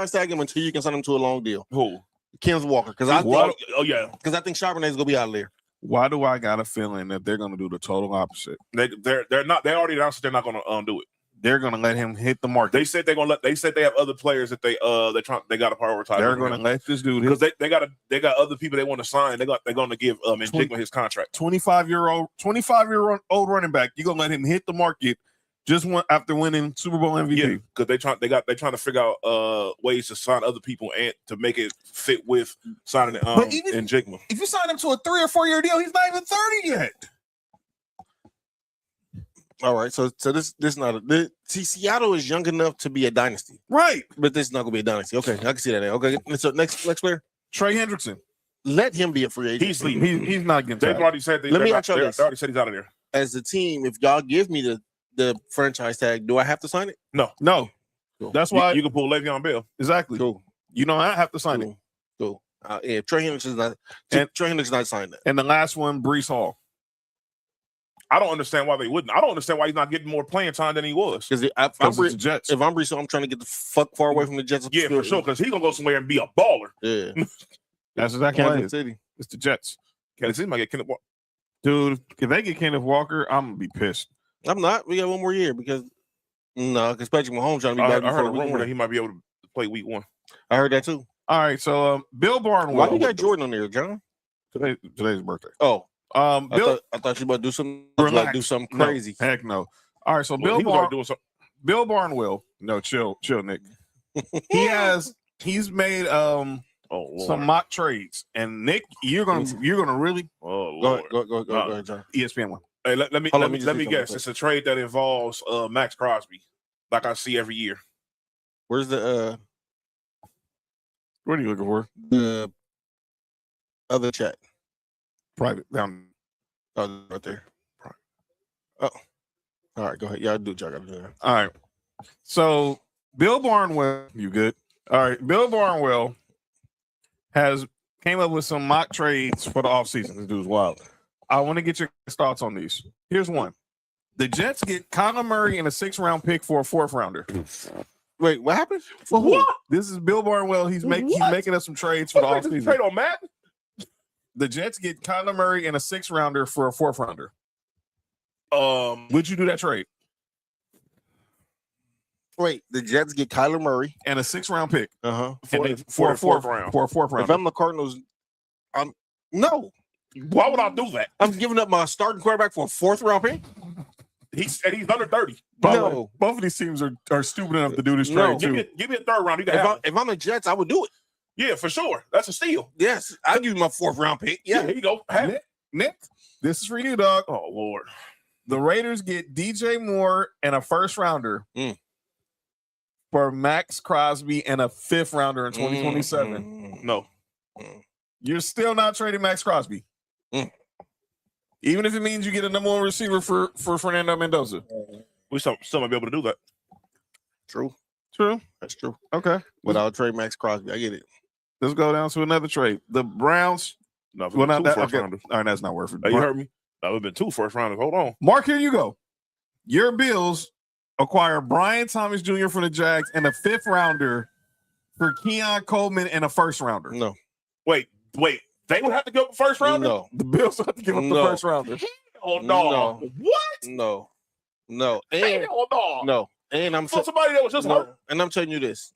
tag him until you can sign him to a long deal. Who? Kenneth Walker. Because I think Charbonnet's gonna be out of there. Why do I got a feeling that they're going to do the total opposite? They're not. They already announced that they're not going to do it. They're going to let him hit the market. They said they're going to let. They said they have other players that they got to prioritize. They're going to let this dude because they got other people they want to sign. They're going to give Njigba his contract. 25-year-old running back. You're going to let him hit the market just after winning Super Bowl MVP. Because they're trying to figure out ways to sign other people and to make it fit with signing Njigba. If you sign him to a 3 or 4 year deal, he's not even 30 yet. All right, so this not Seattle is young enough to be a dynasty, right? But this is not gonna be a dynasty. Okay, I can see that. Okay, so next player, Trey Hendrickson. Let him be a free agent. He's leaving. He's not getting. They've already said. They already said he's out of there. As a team, if y'all give me the franchise tag, do I have to sign it? No. Cool. That's why you can pull Le'Veon Bell. Exactly. Cool. You don't have to sign it. Cool. Yeah, Trey Hendrickson's not. Trey Hendrickson's not signed that. And the last one, Breece Hall. I don't understand why they wouldn't. I don't understand why he's not getting more playing time than he was. Because it's the Jets. If I'm Brees, I'm trying to get the fuck far away from the Jets. Yeah, for sure. Because he's gonna go somewhere and be a baller. Yeah, That's exactly what it Kansas is. City. It's the Jets. Kansas City might get Kenneth Walker. Dude, if they get Kenneth Walker, I'm gonna be pissed. I'm not. We got one more year because because Patrick Mahomes trying to be back. I heard a before week rumor one. that he might be able to play week 1. I heard that too. All right, so Bill Barnwell. Why you got Jordan on there, John? Today's his birthday. Oh, Bill, I thought you about to do something. Relax. Like do something crazy. No, heck no. All right, so He was already doing something. Bill Barnwell. No, chill, Nick. He's made some mock trades, and Nick, you're gonna really Oh, Go Lord. ahead, John. ESPN one. Hey, let me Hold on, let me guess. It's a trade that involves Max Crosby, like I see every year. Where's the What are you looking for? other chat? Private down. Oh, right there. Oh, all right. Go ahead. Y'all do what y'all gotta do. All right. So Bill Barnwell, you good? All right. Bill Barnwell came up with some mock trades for the offseason. This dude's wild. I want to get your thoughts on these. Here's one. The Jets get Kyler Murray and a 6th-round pick for a 4th-rounder. Wait, what happened? For who? This is Bill Barnwell. He's making us some trades for the offseason. Trade on Matt? The Jets get Kyler Murray and a 6th-rounder for a 4th-rounder. Would you do that trade? Wait, the Jets get Kyler Murray and a 6th-round pick. For a 4th round. For a 4th-rounder. If I'm the Cardinals, no. Why would I do that? I'm giving up my starting quarterback for a 4th-round pick. He's under 30. No. Both of these teams are stupid enough to do this No. trade too. Give me a 3rd round. You can have it. If I'm the Jets, I would do it. Yeah, for sure. That's a steal. Yes, I'd use my 4th-round pick. Yeah, Yeah. here you go. Have it. Nick, this is for you, dog. Oh, Lord. The Raiders get DJ Moore and a 1st-rounder for Max Crosby and a 5th-rounder in 2027. No. You're still not trading Max Crosby. Even if it means you get a number 1 receiver for Fernando Mendoza. We still might be able to do that. True. That's true. Okay. But I'll trade Max Crosby. I get it. Let's go down to another trade. The Browns. No, Well, not 2 that. first Okay. rounders. All right, that's not worth it. Hey, you heard me? That would have been 2 first rounders. Hold on. Mark, here you go. Your Bills acquire Brian Thomas Jr. from the Jags and a 5th-rounder for Keon Coleman and a 1st-rounder. No. Wait. They would have to give up a 1st rounder? No. The Bills have to give up the 1st-rounder. Oh, no. No. What? No. And Hell no. no. And I'm So somebody that was just hurt. and I'm telling you this.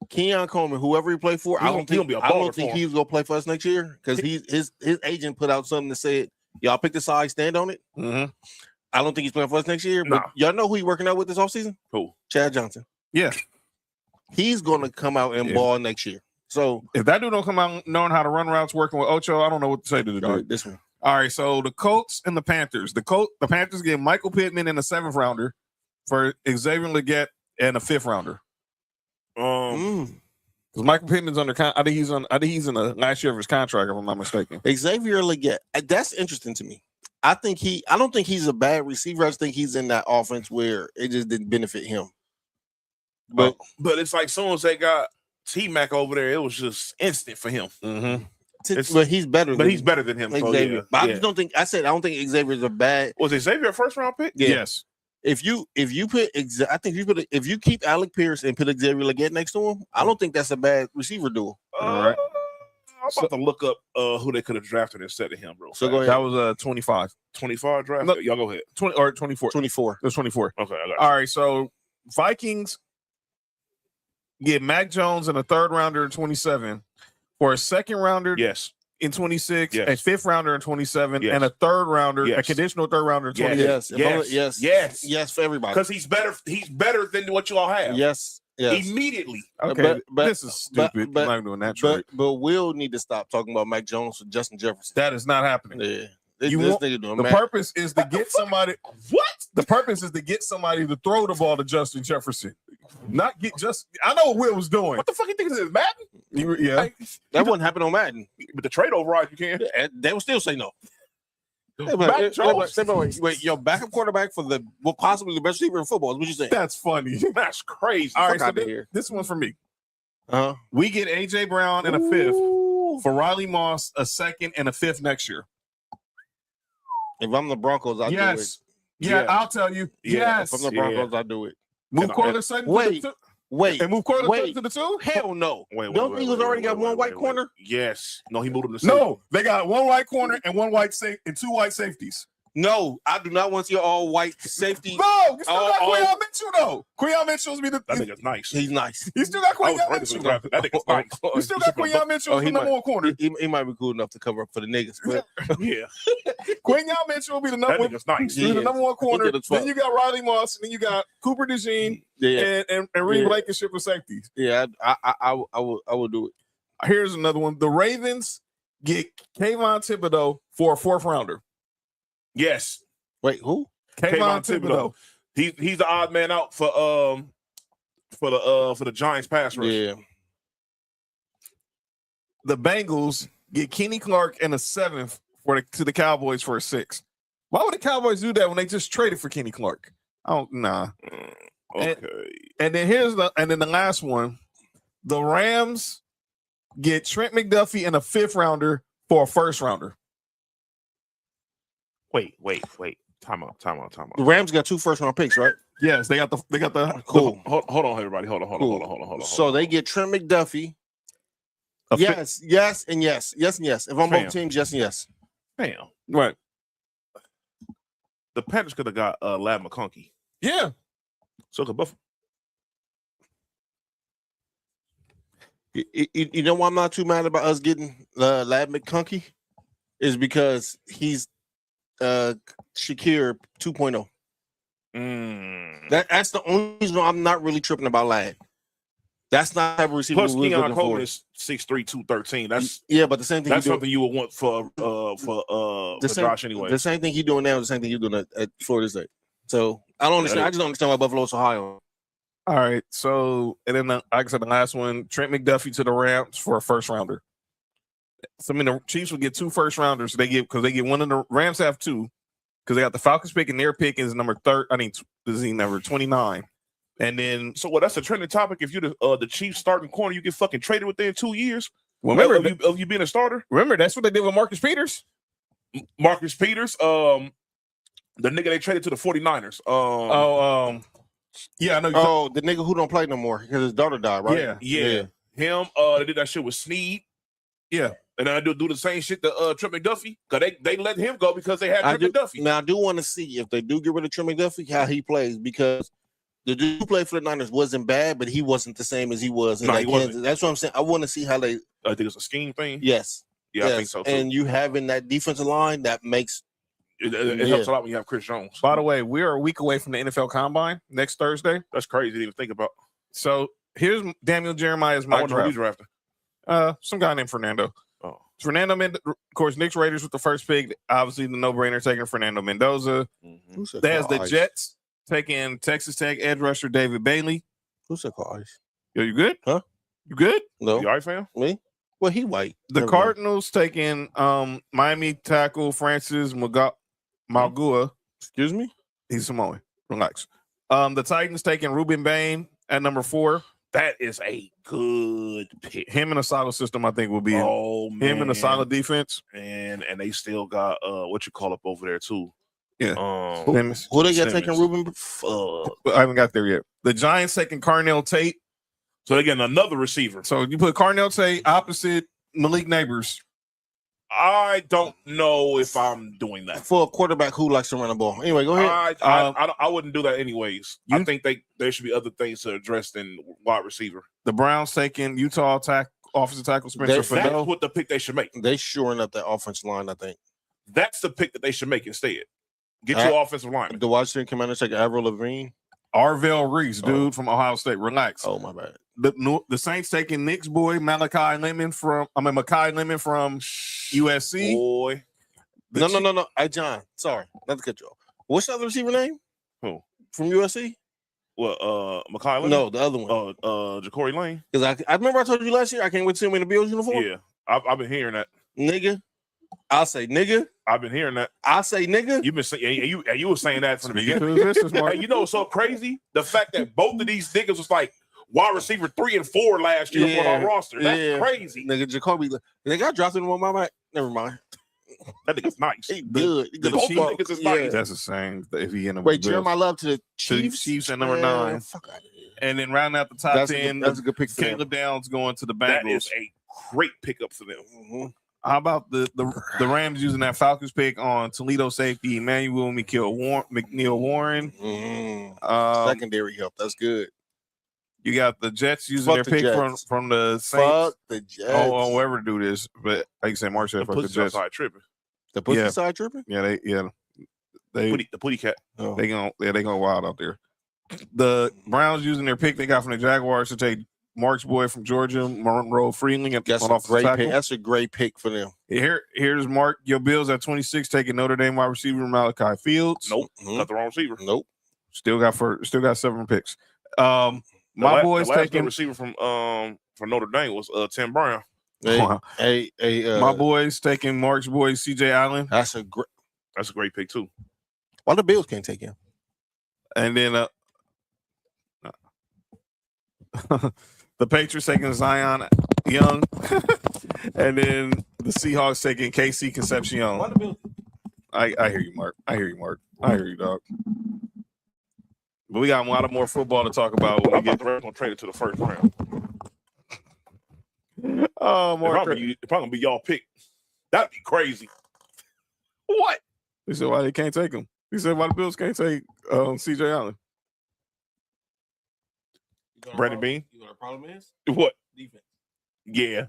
Keon Coleman, whoever he played for, I don't think he's gonna play for us next year because his agent put out something that said, y'all pick the side, stand on it. Mm-hmm. I don't think he's playing for us next year. But y'all know who he's working out with this offseason? Who? Chad Johnson. Yeah. He's gonna come out and ball next year. So if that dude don't come out knowing how to run routes working with Ocho, I don't know what to say to the dude. This one. All right, so the Colts and the Panthers. The Panthers get Michael Pittman and a 7th-rounder for Xavier Legette and a 5th-rounder. Because Michael Pittman's under I think he's in the last year of his contract, if I'm not mistaken. Xavier Legette. That's interesting to me. I don't think he's a bad receiver. I just think he's in that offense where it just didn't benefit him. But it's like soon as they got T-Mac over there, it was just instant for him. Mm-hmm. But he's better. He's better than him. Xavier. So, but I just don't think. I don't think Xavier's a bad. Was Xavier a 1st-round pick? Yeah. Yes. If you if you keep Alec Pierce and put Xavier Legette next to him, I don't think that's a bad receiver duo. All right. I'm about to look up who they could have drafted instead of him, bro. So go ahead. That was 25. 25 draft. No. Y'all go ahead. 20 or 24. 24. It was 24. Okay, I got you. All right, so Vikings get Mac Jones and a 3rd-rounder in 27 for a 2nd-rounder Yes. in 26, Yes. a 5th-rounder in 27, Yes. and a 3rd-rounder, Yes. a conditional 3rd-rounder in 28. Yes for everybody. Because he's better than what you all have. Yes. Immediately. Okay, But- this is stupid. but- I'm not doing that trade. But we'll need to stop talking about Mac Jones for Justin Jefferson. That is not happening. Yeah. This want- nigga doing the Mac. purpose is to get somebody. What? The purpose is to get somebody to throw the ball to Justin Jefferson, not get just. I know what Will was doing. What the fuck you think this is, Madden? Yeah, That wouldn't happen on Madden. But the trade override, you can. And they will still say no. Mac Jones? Wait, your backup quarterback for possibly the best receiver in football is what you saying? that's funny. That's crazy. All right, Fuck so outta here. this one's for me. Uh-huh. We get AJ Brown and a 5th for Riley Moss, a 2nd and a 5th next year. If I'm the Broncos, I'll do it. Yeah, I'll tell you. Yeah. Yes. If I'm the Broncos, I'll do it. Move Cortland Sutton to the 2. Wait. And move Cortland Sutton to the 2? Hell no. Wait, Don't Eagles already got one white corner? Yes. No, he moved him to safety. No, they got one white corner and one white and 2 white safeties. No, I do not want to see all white safety. No, you still got Quayon Mitchell though. Quayon Mitchell's be the. That nigga's nice. He's nice. You still got Quayon Mitchell. That nigga's nice. You still got Quayon Mitchell the number 1 corner. He might be cool enough to cover up for the niggas, but Yeah. Quayon Mitchell will be the number That nigga's nice. the number 1 corner. He good as fuck. Then you got Riley Moss, and then you got Cooper DeJean and Reed Blankenship with safeties. yeah, I will do it. Here's another one. The Ravens get Kayvon Thibodeau for a 4th rounder. Yes. Wait, who? Kayvon Thibodeau. He's the odd man out for the Giants pass rush. Yeah. The Bengals get Kenny Clark and a 7th to the Cowboys for a 6th. Why would the Cowboys do that when they just traded for Kenny Clark? Nah. Okay. And then the last one. The Rams get Trent McDuffie and a 5th rounder for a 1st rounder. Wait. Time out. The Rams got 2 first-round picks, right? Yes, they got the Cool. Hold on, everybody. Hold on. So they get Trent McDuffie. Yes, and yes. If I'm both teams, yes and yes. Damn. Right. The Panthers could have got Lab McConkey. Yeah. So could Buffalo. You know why I'm not too mad about us getting Lab McConkey? Is because he's Shakir 2.0. That's the only reason I'm not really tripping about Lad. That's not the type of receiver Plus, we were Keon looking for. Coleman is 6'3", 213. That's but the same thing. That's something you would want for Josh anyway. The same thing he's doing now is the same thing you're doing at Florida State. So I don't understand. I just don't understand why Buffalo's so high on. All right. So and then like I said, the last one, Trent McDuffie to the Rams for a 1st rounder. So I mean, the Chiefs will get 2 first rounders. They get one of the Rams have 2 because they got the Falcons pick and their pick is number 29. And then So that's a trending topic. If you're the Chiefs starting corner, you get fucking traded within 2 years. remember of you being a starter. Remember that's what they did with Marcus Peters. Marcus Peters, the nigga they traded to the 49ers. Yeah, I know. The nigga who don't play no more because his daughter died, right? Yeah. Him. They did that shit with Snead. Yeah. And I do the same shit to Trent McDuffie because they let him go because they had Trent McDuffie. Now I do want to see if they do get rid of Trent McDuffie how he plays because the dude who played for the Niners wasn't bad, but he wasn't the same as he was in Kansas. That's what I'm saying. I want to see how they. I think it's a scheme thing. Yes. Yeah, I think so too. And you having that defensive line that makes it helps a lot when you have Chris Jones. By the way, we are a week away from the NFL Combine next Thursday. That's crazy to even think about. So here's Daniel Jeremiah's mock draft. Who's drafting? Some guy named Fernando. Oh. Fernando, of course, Knicks Raiders with the 1st pick. Obviously, the no-brainer taking Fernando Mendoza. Mm-hmm. There's the Jets taking Texas Tech edge rusher David Bailey. Who's that called Ice? Yo, you good? Huh? You good? No. You all right, fam? Me? Well, he white. The Cardinals taking Miami tackle Francis Magua. Excuse me? He's Samoan. Relax. The Titans taking Ruben Bain at number 4. That is a good pick. Him in a solid system, I think, will be him in a solid defense. And they still got what you call up over there too. Yeah. Who they got taking Ruben? I haven't got there yet. The Giants taking Carnell Tate. So they're getting another receiver. So you put Carnell Tate opposite Malik Neighbors. I don't know if I'm doing that for a quarterback who likes to run the ball. Anyway, go ahead. I wouldn't do that anyways. I think there should be other things to address than wide receiver. The Browns taking Utah offensive tackle Spencer Fedor. That's what the pick they should make. They shoring up that offensive line, I think. That's the pick that they should make instead. Get your offensive lineman. The Washington Commanders take Avril Lavigne. Arvell Reese, dude from Ohio State. Relax. Oh, my bad. The Saints taking Nick's boy Makai Lemon from USC. Boy. No. Hey, John, sorry. Not to cut you off. What's the other receiver name? Who? From USC? What, Makai Lemon? No, the other one. Ja'Cory Lane. Because I remember I told you last year I can't wait to see him in the Bills uniform. Yeah, I've been hearing that. Nigga. I'll say nigga. I've been hearing that. I say nigga. You've been saying you were saying that from the beginning. Hey, you know what's so crazy? The fact that both of these niggas was like wide receiver 3 and 4 last year on our roster. That's crazy. Nigga, Jacoby. They got dropped in one. My never mind. That nigga's nice. He good. He good Both football. niggas is Yeah. nice. That's the same. If he end up Wait, with the Bills. Jeremiah Love to the To Chiefs. Chiefs at number Man, 9. fuck out of here. And then rounding out the top 10, That's a good pick for them. Caleb Downs going to the That Bengals. is a great pickup for them. Mm-hmm. How about the Rams using that Falcons pick on Toledo safety Emmanuel McNeil Warren? Secondary help. That's good. You got the Jets using Fuck their pick the Jets. from the Saints. Fuck the Jets. Oh, whoever do this, but like you said, Mark said, The fuck the pussy Jets. outside tripping. The pussy Yeah. side tripping? They The putty cat. Oh. they going wild out there. The Browns using their pick they got from the Jaguars to take Mark's boy from Georgia, Monroe Freeling, at That's on a off the great tackle. pick. That's a great pick for them. Here's Mark. Your Bills at 26 taking Notre Dame wide receiver Malachi Fields. Nope, not the wrong receiver. Nope. Still got 7 picks. The Boys last taking receiver from Notre Dame was Tim Brown. my boys taking Mark's boy CJ Allen. That's a great pick too. Why the Bills can't take him? And then the Patriots taking Zion Young. And then the Seahawks taking KC Concepcion. I hear you, Mark. I hear you, dog. But we got a lot more football to talk about when we get. The Rams gonna trade it to the first round. Oh, Mark. Probably gonna be y'all pick. That'd be crazy. What? He said why they can't take him. He said why the Bills can't take CJ Allen. Brandon Bean. You know what our problem is? What? Defense. Yeah.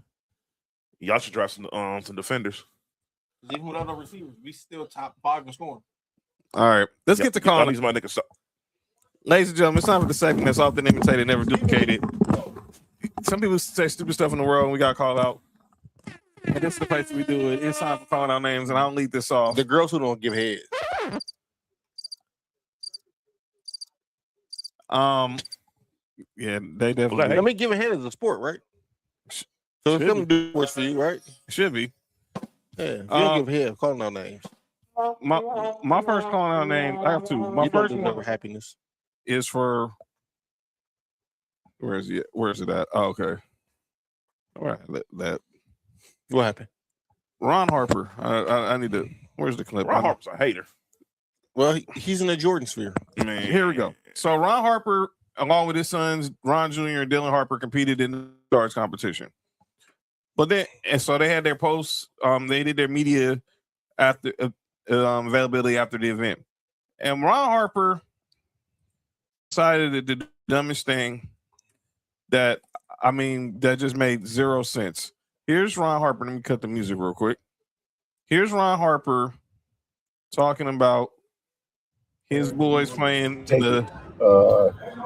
Y'all should draft some defenders. Even without no receivers, we still top 5 in scoring. All right. Let's get to calling. My nigga stop. Ladies and gentlemen, it's time for the segment that's often imitated, never duplicated. Some people say stupid stuff in the world and we got called out. And this is the place we do it. It's time for calling out names, and I don't leave this off. The girls who don't give head. Yeah, they definitely. I mean, giving head is a sport, right? So if them do worse for you, right? Should be. Yeah, if you don't give head, calling out names. My first calling out name, I have two. My first one happiness is for. Where is it? Where is it at? Oh, okay. All right, that. What happened? Ron Harper. I need to. Where's the clip? Ron Harper's a hater. Well, he's in the Jordan sphere. Man. Here we go. So Ron Harper, along with his sons, Ron Jr. and Dylan Harper, competed in the stars competition. But then, and so they had their posts. They did their media after availability after the event, and Ron Harper decided the dumbest thing that just made zero sense. Here's Ron Harper. Let me cut the music real quick. Here's Ron Harper talking about his boys playing the.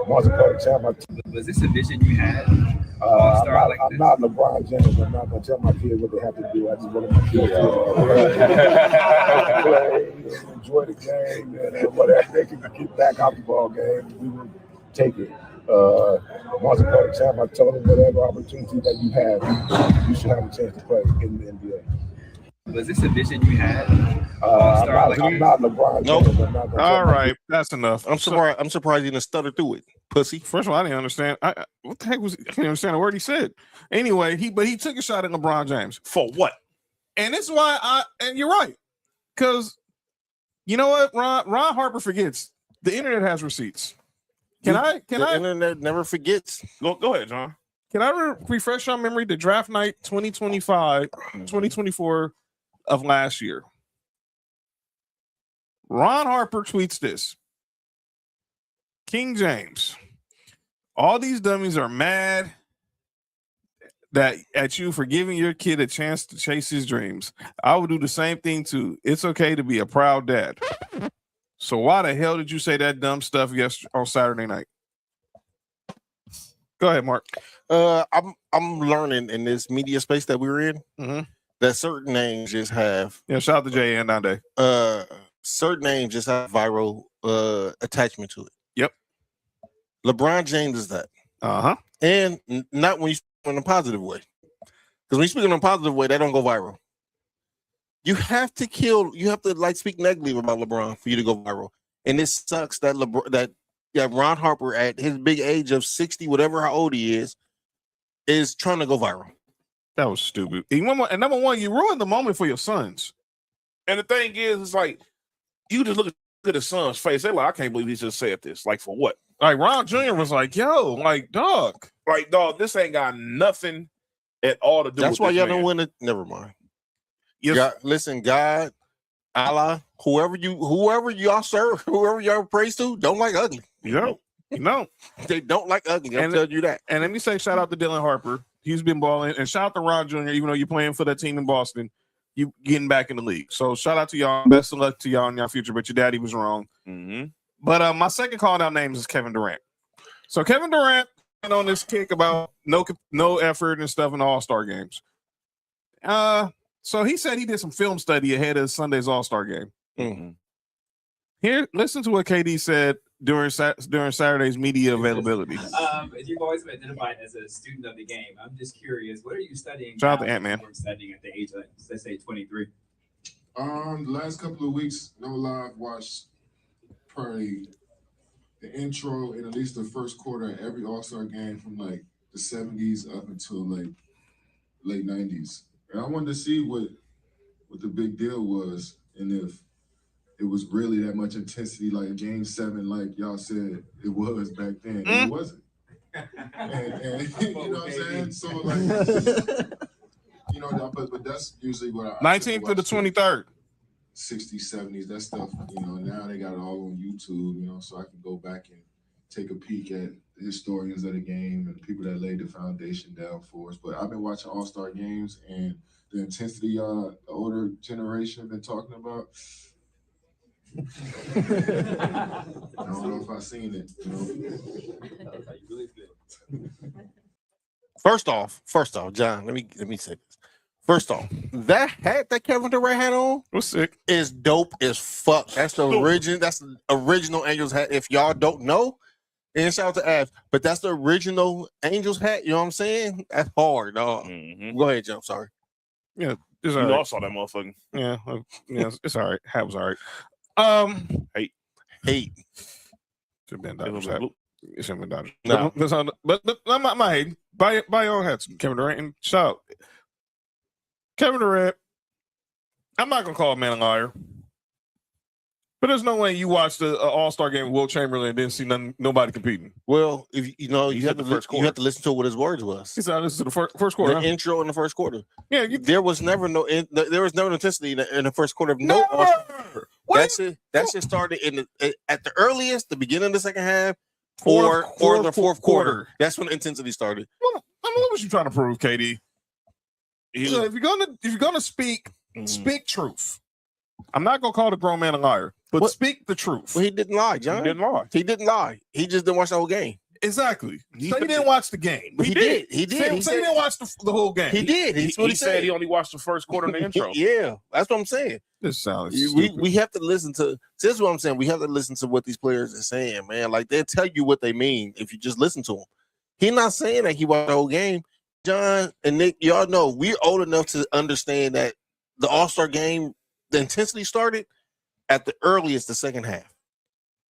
Was this a vision you had? I'm not LeBron James. I'm not going to tell my kids what they have to do. I just want my kids to play and enjoy the game and whatever they can get back out the ball game. We will take it. Once upon a time, I told them whatever opportunity that you have, you should have a chance to play in the NBA. Was this a vision you had? I'm not LeBron James. Nope. All right, that's enough. I'm surprised he didn't stutter through it, pussy. First of all, I didn't understand. What the heck was? I didn't understand a word he said. Anyway, he took a shot at LeBron James for what? And this is why and you're right, because you know what, Ron Harper forgets the internet has receits. The internet never forgets. Go ahead, John. Can I refresh your memory to draft night 2024 of last year? Ron Harper tweets this. King James, all these dummies are mad at you for giving your kid a chance to chase his dreams. I would do the same thing too. It's okay to be a proud dad. So why the hell did you say that dumb stuff on Saturday night? Go ahead, Mark. I'm learning in this media space that we're in that certain names just have. Yeah, shout out to Jay and Nande. Certain names just have viral attachment to it. Yep. LeBron James is that. And not when you speak in a positive way. Because when you speak in a positive way, that don't go viral. You have to like speak negatively about LeBron for you to go viral. And it sucks that Ron Harper at his big age of 60, whatever how old he is trying to go viral. That was stupid. And number one, you ruined the moment for your sons. And the thing is, it's like you just look at his son's face. They're like, I can't believe he just said this. Like, for what? Like Ron Jr. was like, yo, like, dog. Like, dog, this ain't got nothing at all to do with That's why this y'all man. don't win it. Never mind. Yes. God, listen, God, Allah, whoever y'all serve, whoever y'all praise to, don't like ugly. No. They don't like ugly. I'll tell you that. And let me say shout out to Dylan Harper. He's been balling. And shout out to Ron Jr., even though you're playing for that team in Boston, you getting back in the league. So shout out to y'all. Best of luck to y'all in your future, but your daddy was wrong. Mm-hmm. But my second call out name is Kevin Durant. So Kevin Durant went on this kick about no effort and stuff in the All-Star games. So he said he did some film study ahead of Sunday's All-Star game. Mm-hmm. Here, listen to what KD said during Saturday's media availability. You've always been identified as a student of the game. I'm just curious, what are you studying? Shout out to Ant-Man. Studying at the age of, let's say, 23. The last couple of weeks, no lie, I've watched probably the intro and at least the first quarter of every All-Star game from like the 70s up until like late 90s. And I wanted to see what the big deal was and if it was really that much intensity like Game 7, like y'all said it was back then. And it wasn't. And you know what I'm saying? So like, you know, but that's usually what I 19th to the 23rd. 60s, 70s, that stuff, you know, now they got it all on YouTube, you know, so I can go back and take a peek at the historians of the game and people that laid the foundation down for us. But I've been watching All-Star games and the intensity the older generation have been talking about. I don't know if I've seen it, you know. First off, John, let me say this. First off, that hat that Kevin Durant had on was sick. Is dope as fuck. That's the original. That's the original Angels hat. If y'all don't know, and shout out to Av, but that's the original Angels hat. You know what I'm saying? That's hard, dog. Mm-hmm. Go ahead, Joe. Sorry. Yeah, it's You all know, I right. saw that motherfucker. Yeah, it's all right. Hat was all right. Hate. Should have been Dodgers hat. It should have been Dodgers. No. But I'm not my hating. Buy your own hats, Kevin Durant, and shout out. Kevin Durant, I'm not gonna call a man a liar, but there's no way you watched the All-Star game with Will Chamberlain and didn't see nobody competing. Well, if you know, you have to listen to what his words was. He said, "Listen to the first quarter." The intro in the first quarter. Yeah, there was never no intensity in the first quarter of no. That shit started at the earliest, the beginning of the second half, or the fourth quarter. That's when the intensity started. Well, I mean, what was you trying to prove, KD? So if you're gonna speak truth. I'm not gonna call the grown man a liar, but speak the truth. Well, he didn't lie, John. He didn't lie. He just didn't watch the whole game. Exactly. So he didn't watch the game. He did. He didn't watch the whole game. He did. He said he only watched the first quarter of the intro. Yeah, that's what I'm saying. This sounds we have to listen to. This is what I'm saying. We have to listen to what these players are saying, man. Like they'll tell you what they mean if you just listen to them. He's not saying that he watched the whole game. John and Nick, y'all know we're old enough to understand that the All-Star game, the intensity started at the earliest, the second half.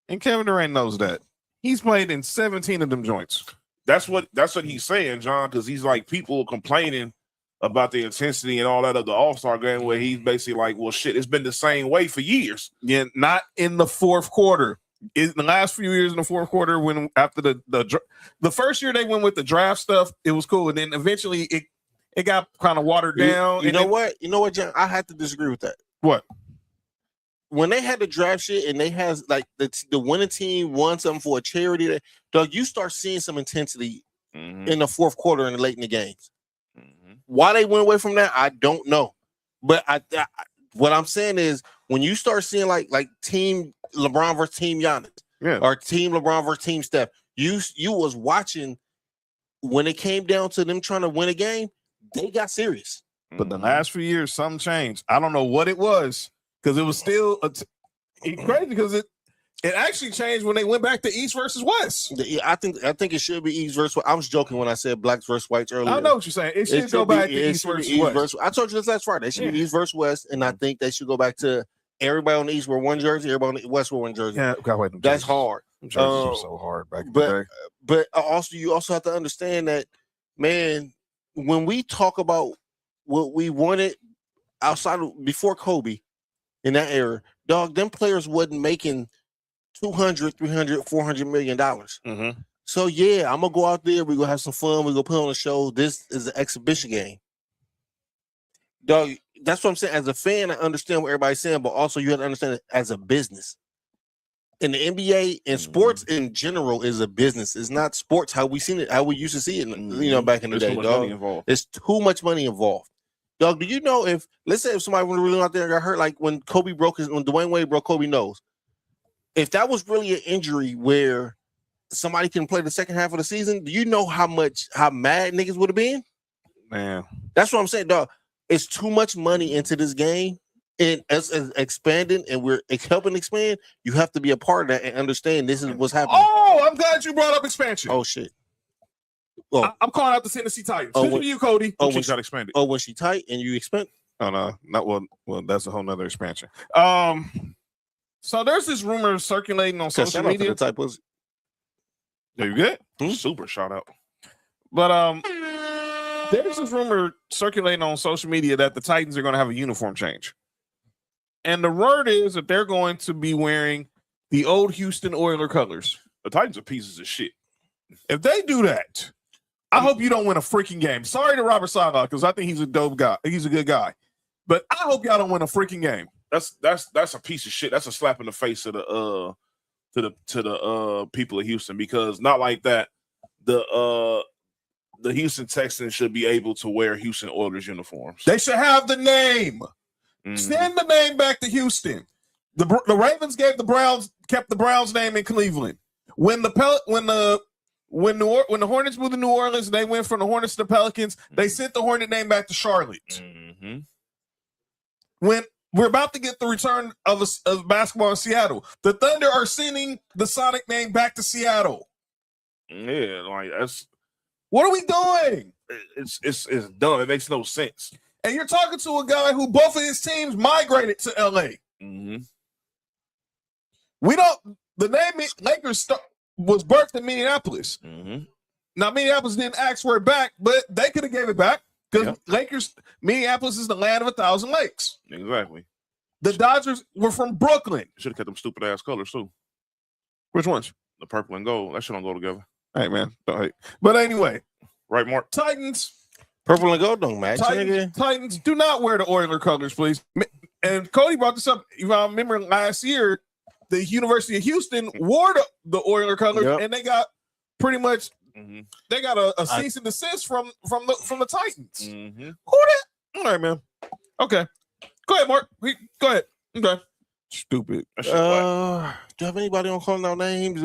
And Kevin Durant knows that. He's played in 17 of them joints. That's what he's saying, John, because he's like people complaining about the intensity and all that of the All-Star game where he's basically like, well, shit, it's been the same way for years. Yeah, not in the fourth quarter. In the last few years in the fourth quarter, when after the first year they went with the draft stuff, it was cool, and then eventually it got kind of watered down. You know what, John? I have to disagree with that. What? When they had the draft shit and they had like the winning team won something for a charity, Doug, you start seeing some intensity in the fourth quarter and late in the games. Why they went away from that, I don't know. But what I'm saying is when you start seeing like team LeBron versus team Giannis, or team LeBron versus team Steph, you was watching when it came down to them trying to win a game, they got serious. But the last few years, something changed. I don't know what it was because it was still crazy because it actually changed when they went back to East versus West. I think it should be East versus West. I was joking when I said blacks versus whites earlier. I know what you're saying. It should go back to East versus West. I told you this last Friday. It should be East versus West, and I think they should go back to everybody on the East wear one jersey, everybody on the West wear one jersey. Yeah, that's hard. Jerseys are so hard back in the day. But you also have to understand that, man, when we talk about what we wanted outside of before Kobe, in that era, dog, them players wasn't making $200, $300, $400 million. Mm-hmm. So yeah, I'm gonna go out there. We gonna have some fun. We gonna put on a show. This is an exhibition game, dog. That's what I'm saying. As a fan, I understand what everybody's saying, but also you have to understand it as a business. In the NBA and sports in general is a business. It's not sports how we seen it, how we used to see it. Back in the day, dog. There's too much money involved. Dog, do you know if let's say if somebody went really out there and got hurt, like when Dwayne Wade broke Kobe nose, if that was really an injury where somebody can play the second half of the season, do you know how mad niggas would have been? Man, that's what I'm saying, dog. It's too much money into this game, and as expanding, and we're helping expand. You have to be a part of that and understand this is what's happening. Oh, I'm glad you brought up expansion. Oh shit. Well, I'm calling out the Tennessee Titans. This for you, Cody. When she got expanded. Oh, when she tight and you expand. Oh no, not well. That's a whole nother expansion. So there's this rumor circulating on social media. Are you good? Super shout out. But there's this rumor circulating on social media that the Titans are going to have a uniform change, and the word is that they're going to be wearing the old Houston Oilers colors. The Titans are pieces of shit. If they do that, I hope you don't win a freaking game. Sorry to Robert Saleh, because I think he's a dope guy. He's a good guy, but I hope y'all don't win a freaking game. That's a piece of shit. That's a slap in the face of the people of Houston, because not like that. The Houston Texans should be able to wear Houston Oilers uniforms. They should have the name. Send the name back to Houston. The Ravens kept the Browns name in Cleveland. When the Hornets moved to New Orleans, they went from the Hornets to the Pelicans. They sent the Hornet name back to Charlotte. When we're about to get the return of basketball in Seattle, the Thunder are sending the Sonic name back to Seattle. Yeah, like that's what are we doing? It's dumb. It makes no sense. And you're talking to a guy who both of his teams migrated to LA. We don't. The name Lakers was birthed in Minneapolis. Now Minneapolis didn't ask for it back, but they could have gave it back because Minneapolis is the land of 1,000 lakes. Exactly. The Dodgers were from Brooklyn. Should have kept them stupid ass colors too. Which ones? The purple and gold. That shit don't go together. Hey man, don't hate. But anyway, right, Mark. Titans. Purple and gold don't match. Titans, do not wear the Oiler colors, please. And Cody brought this up. You know, I remember last year, the University of Houston wore the Oiler colors, and they got pretty much they got a cease and desist from the Titans. Who that? All right, man. Okay, go ahead, Mark. Go ahead. Okay. Stupid. Do you have anybody on calling out names?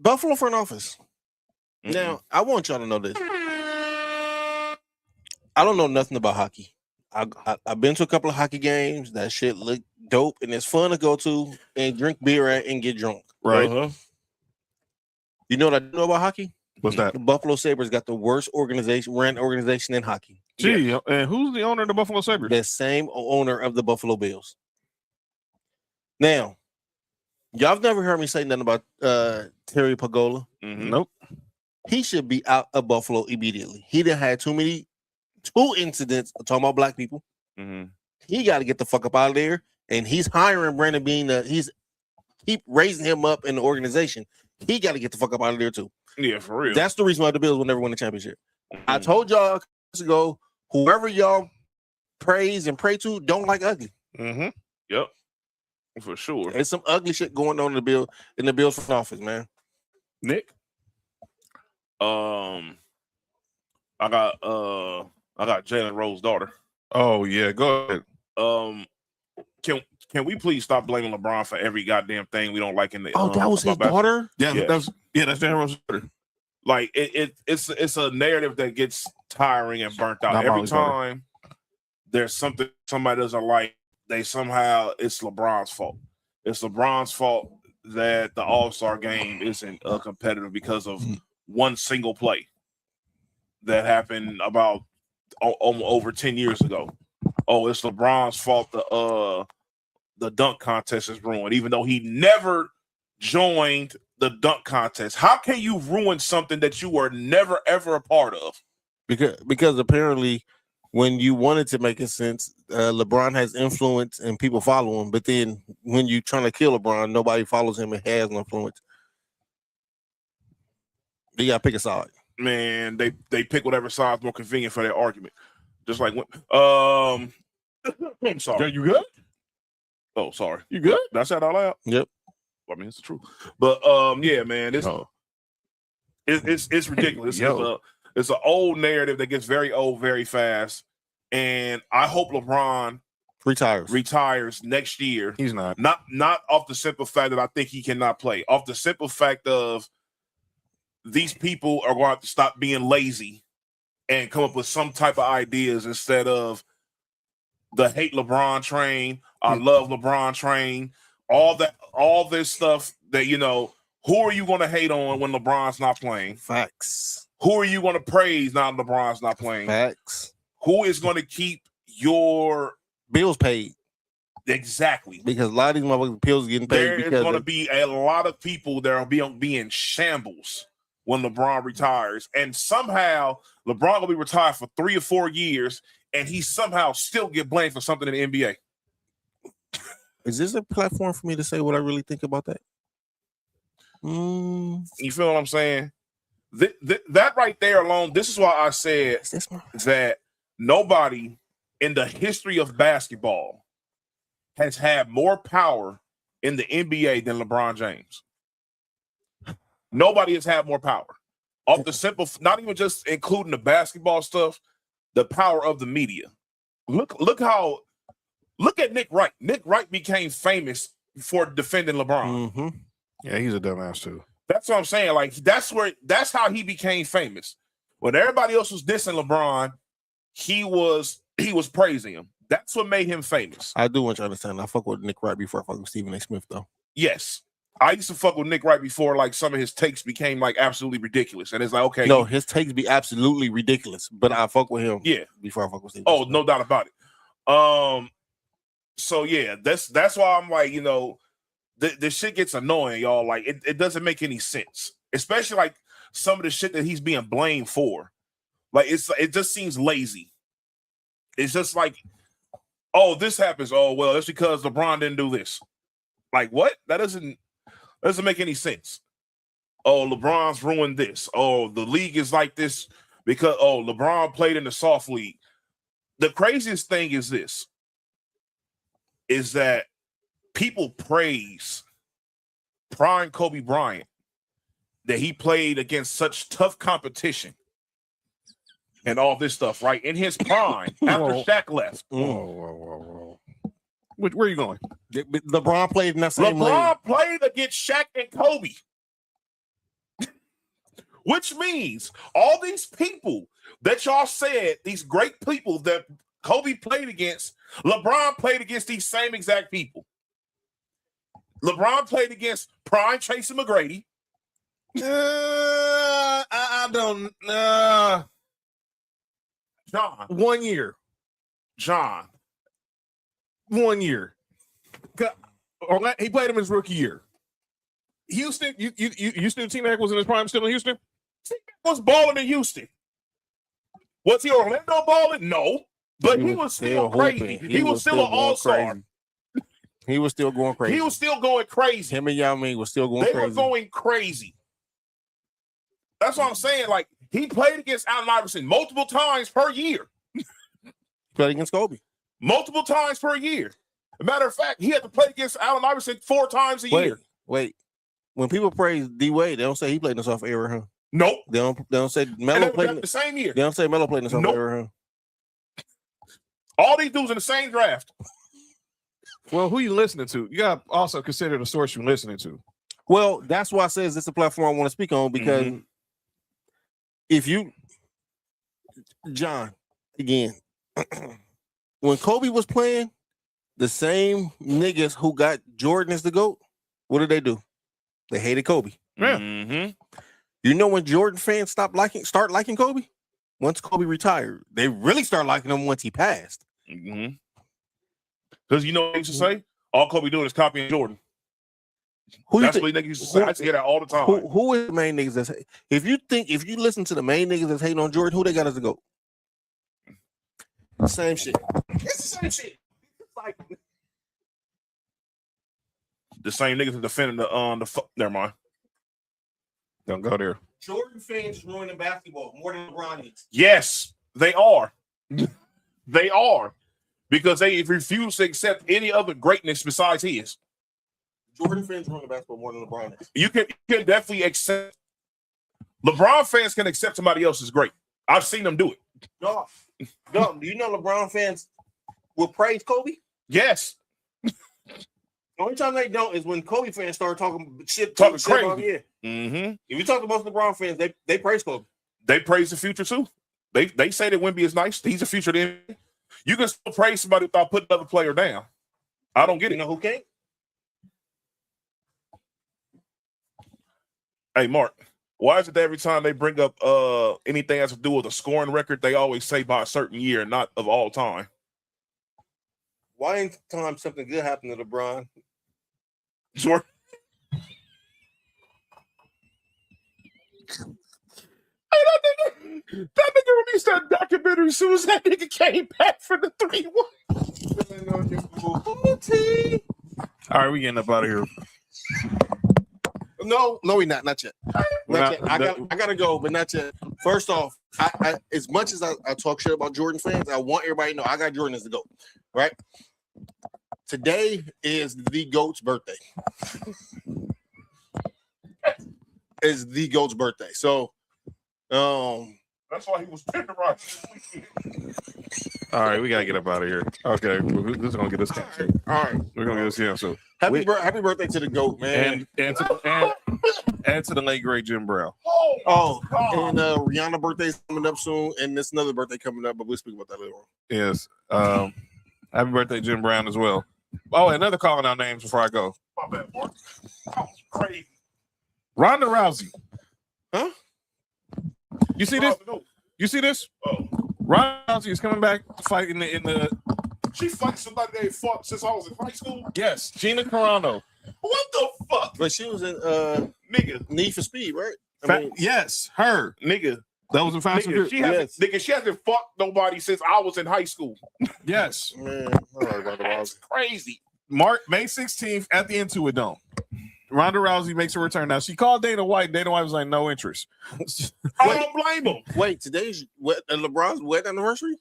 Buffalo front office. Now, I want y'all to know this. I don't know nothing about hockey. I've been to a couple of hockey games. That shit look dope, and it's fun to go to and drink beer at and get drunk. Right. You know what I know about hockey? What's that? The Buffalo Sabres got the worst ran organization in hockey. Gee, and who's the owner of the Buffalo Sabres? The same owner of the Buffalo Bills. Now, y'all have never heard me say nothing about Terry Pagola. Nope. He should be out of Buffalo immediately. He done had two incidents talking about black people. He got to get the fuck up out of there. And he's hiring Brandon Bean. He's keep raising him up in the organization. He got to get the fuck up out of there too. Yeah, for real. That's the reason why the Bills will never win the championship. I told y'all a couple years ago, whoever y'all praise and pray to don't like ugly. Yep. For sure. There's some ugly shit going on in the Bills front office, man. Nick? I got Jalen Rose's daughter. Oh yeah, go ahead. Can we please stop blaming LeBron for every goddamn thing we don't like in the? That was his daughter. Yeah, that's Jalen Rose's daughter. Like it's a narrative that gets tiring and burnt out every time. There's something somebody doesn't like. It's LeBron's fault. It's LeBron's fault that the All-Star game isn't competitive because of one single play that happened about over 10 years ago. Oh, it's LeBron's fault the dunk contest is ruined, even though he never joined the dunk contest. How can you ruin something that you were never, ever a part of? Because apparently when you want it to make a sense, LeBron has influence and people follow him. But then when you're trying to kill LeBron, nobody follows him and has no influence. You got to pick a side. Man, they pick whatever side's more convenient for their argument. Just like when, I'm sorry. You good? Oh, sorry. You good? That's that all out. Yep. I mean, it's the truth. But yeah, man, it's ridiculous. It's an old narrative that gets very old very fast. And I hope LeBron retires next year. He's not off the simple fact that I think he cannot play. Off the simple fact of these people are going to have to stop being lazy and come up with some type of ideas instead of the hate LeBron train. I love LeBron train. All this stuff that, you know, who are you going to hate on when LeBron's not playing? Facts. Who are you going to praise now LeBron's not playing? Facts. Who is going to keep your bills paid? Exactly. Because a lot of these motherfuckers' bills getting paid. There is going to be a lot of people that are be in shambles when LeBron retires. And somehow LeBron will be retired for 3 or 4 years, and he somehow still get blamed for something in the NBA. Is this a platform for me to say what I really think about that? You feel what I'm saying? That right there alone, this is why I said that nobody in the history of basketball has had more power in the NBA than LeBron James. Nobody has had more power. Off the simple, not even just including the basketball stuff, the power of the media. Look at Nick Wright. Nick Wright became famous for defending LeBron. Mm-hmm. Yeah, he's a dumbass too. That's what I'm saying. Like that's how he became famous. When everybody else was dissing LeBron, he was praising him. That's what made him famous. I do want you to understand. I fuck with Nick Wright before I fuck with Stephen A. Smith, though. Yes. I used to fuck with Nick Wright before like some of his takes became like absolutely ridiculous. And it's like, okay. No, his takes be absolutely ridiculous, but I fuck with him before I fuck with Stephen A. Smith. No doubt about it. So yeah, that's why I'm like, you know, this shit gets annoying, y'all. Like it doesn't make any sense. Especially like some of the shit that he's being blamed for. Like it just seems lazy. It's just like, oh, this happens. Oh, well, it's because LeBron didn't do this. Like what? That doesn't make any sense. Oh, LeBron's ruined this. Oh, the league is like this because LeBron played in the soft league. The craziest thing is this, is that people praise prime Kobe Bryant that he played against such tough competition and all this stuff, right? In his prime, after Shaq left. Whoa. Where are you going? LeBron played in that same LeBron played against Shaq and Kobe. Which means all these people that y'all said, these great people that Kobe played against, LeBron played against these same exact people. LeBron played against prime Tracy McGrady. I don't. John. 1 year. John. 1 year. He played him his rookie year. Houston, you still T-Mac was in his prime still in Houston? T-Mac was balling in Houston. Was he Orlando balling? No. But he was still crazy. He was still an all-star. He was still going crazy. He was still going crazy. Him and Yao Ming was still going crazy. They were going crazy. That's what I'm saying. Like, he played against Allen Iverson multiple times per year. Played against Kobe. Multiple times per year. As a matter of fact, he had to play against Allen Iverson 4 times a year. Wait. When people praise D-Wade, they don't say he played in the soft era, huh? Nope. They don't say Melo played in the same year. They don't say Melo played in the soft era, huh? All these dudes in the same draft. Well, who you listening to? You got to also consider the source you're listening to. Well, that's why I says this is a platform I want to speak on, because if you, John, again, when Kobe was playing, the same niggas who got Jordan as the GOAT, what did they do? They hated Kobe. Yeah. Mm-hmm. You know when Jordan fans start liking Kobe? Once Kobe retired. They really start liking him once he passed. Mm-hmm. Because you know what they used to say? All Kobe doing is copying Jordan. That's what niggas used to say. I hear that all the time. Who is the main niggas that's if you listen to the main niggas that's hating on Jordan, who they got as a GOAT? Same shit. It's the same shit. It's like The same niggas that defending the never mind. Don't go there. Jordan fans ruining basketball more than LeBron is. Yes, they are. They are. Because they refuse to accept any other greatness besides his. Jordan fans ruining basketball more than LeBron is. You can definitely accept. LeBron fans can accept somebody else is great. I've seen them do it. No, do you know LeBron fans will praise Kobe? Yes. The only time they don't is when Kobe fans start talking shit. Talking crazy. crazy. If you talk to most LeBron fans, they praise Kobe. They praise the future too. They say that Wemby is nice. He's a future then. You can still praise somebody without putting another player down. I don't get it. You know who can't? Hey, Mark, why is it that every time they bring up anything that has to do with a scoring record, they always say by a certain year, not of all time? Why anytime something good happened to LeBron? Sure. That nigga released that documentary as soon as that nigga came back for the 3-1. All right, we getting up out of here. No, we not yet. Not yet. I gotta go, but not yet. First off, I as much as I talk shit about Jordan fans, I want everybody to know I got Jordan as the GOAT. Right? Today is the GOAT's birthday. Is the GOAT's birthday. So that's why he was tenderized this weekend. All right, we gotta get up out of here. Okay, this is gonna get us canceled. All right. We're gonna get us canceled. Happy birthday to the GOAT, man. And to the late great Jim Brown. And Rihanna's birthday's coming up soon, and there's another birthday coming up, but we'll speak about that later on. Yes. Happy birthday, Jim Brown, as well. Oh, another calling out names before I go. My bad, boy. That was crazy. Ronda Rousey. Huh? You see this? You see this? Ronda Rousey is coming back to fight in the. She fights somebody they fought since I was in high school. Yes, Gina Carano. What the fuck? But she was in nigga Need for Speed, right? Yes, her nigga. That was in Fast and Furious. She hasn't fought nobody since I was in high school. Yes, man. That's crazy. May 16th at the Intuit Dome. Ronda Rousey makes a return. Now she called Dana White. Dana White was like, no interest. I don't blame him. Wait, today's LeBron's wed anniversary?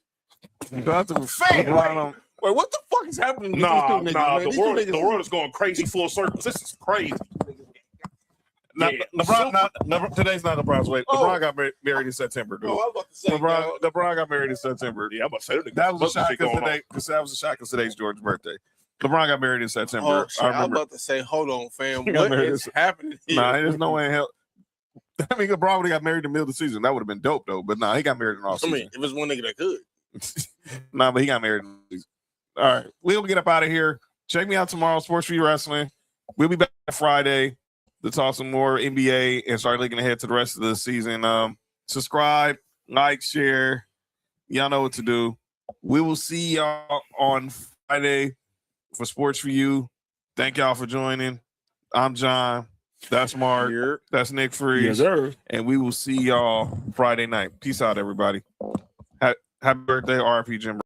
Wait, what the fuck is happening? To Nah, these two niggas, the world is going crazy full circle. This is crazy. Today's not LeBron's way. LeBron got married in September. Dude. I was about to say, LeBron got married in September. Yeah, I'm about to say that was a shock because today's George's birthday. LeBron got married in September. I was about to say, hold on, fam. What is happening here? Nah, there's no way in hell. I mean, LeBron would have got married in the middle of the season. That would have been dope, though. But nah, he got married in all season. I mean, if it's one nigga that could. Nah, but he got married in the season. All right, we'll get up out of here. Check me out tomorrow, Sports4U Wrestling. We'll be back Friday to talk some more NBA and start looking ahead to the rest of the season. Subscribe, like, share. Y'all know what to do. We will see y'all on Friday for Sports4U. Thank y'all for joining. I'm John. That's Mark. That's Nick Freeze. Yes, sir. And we will see y'all Friday night. Peace out, everybody. Happy birthday, RP Jim.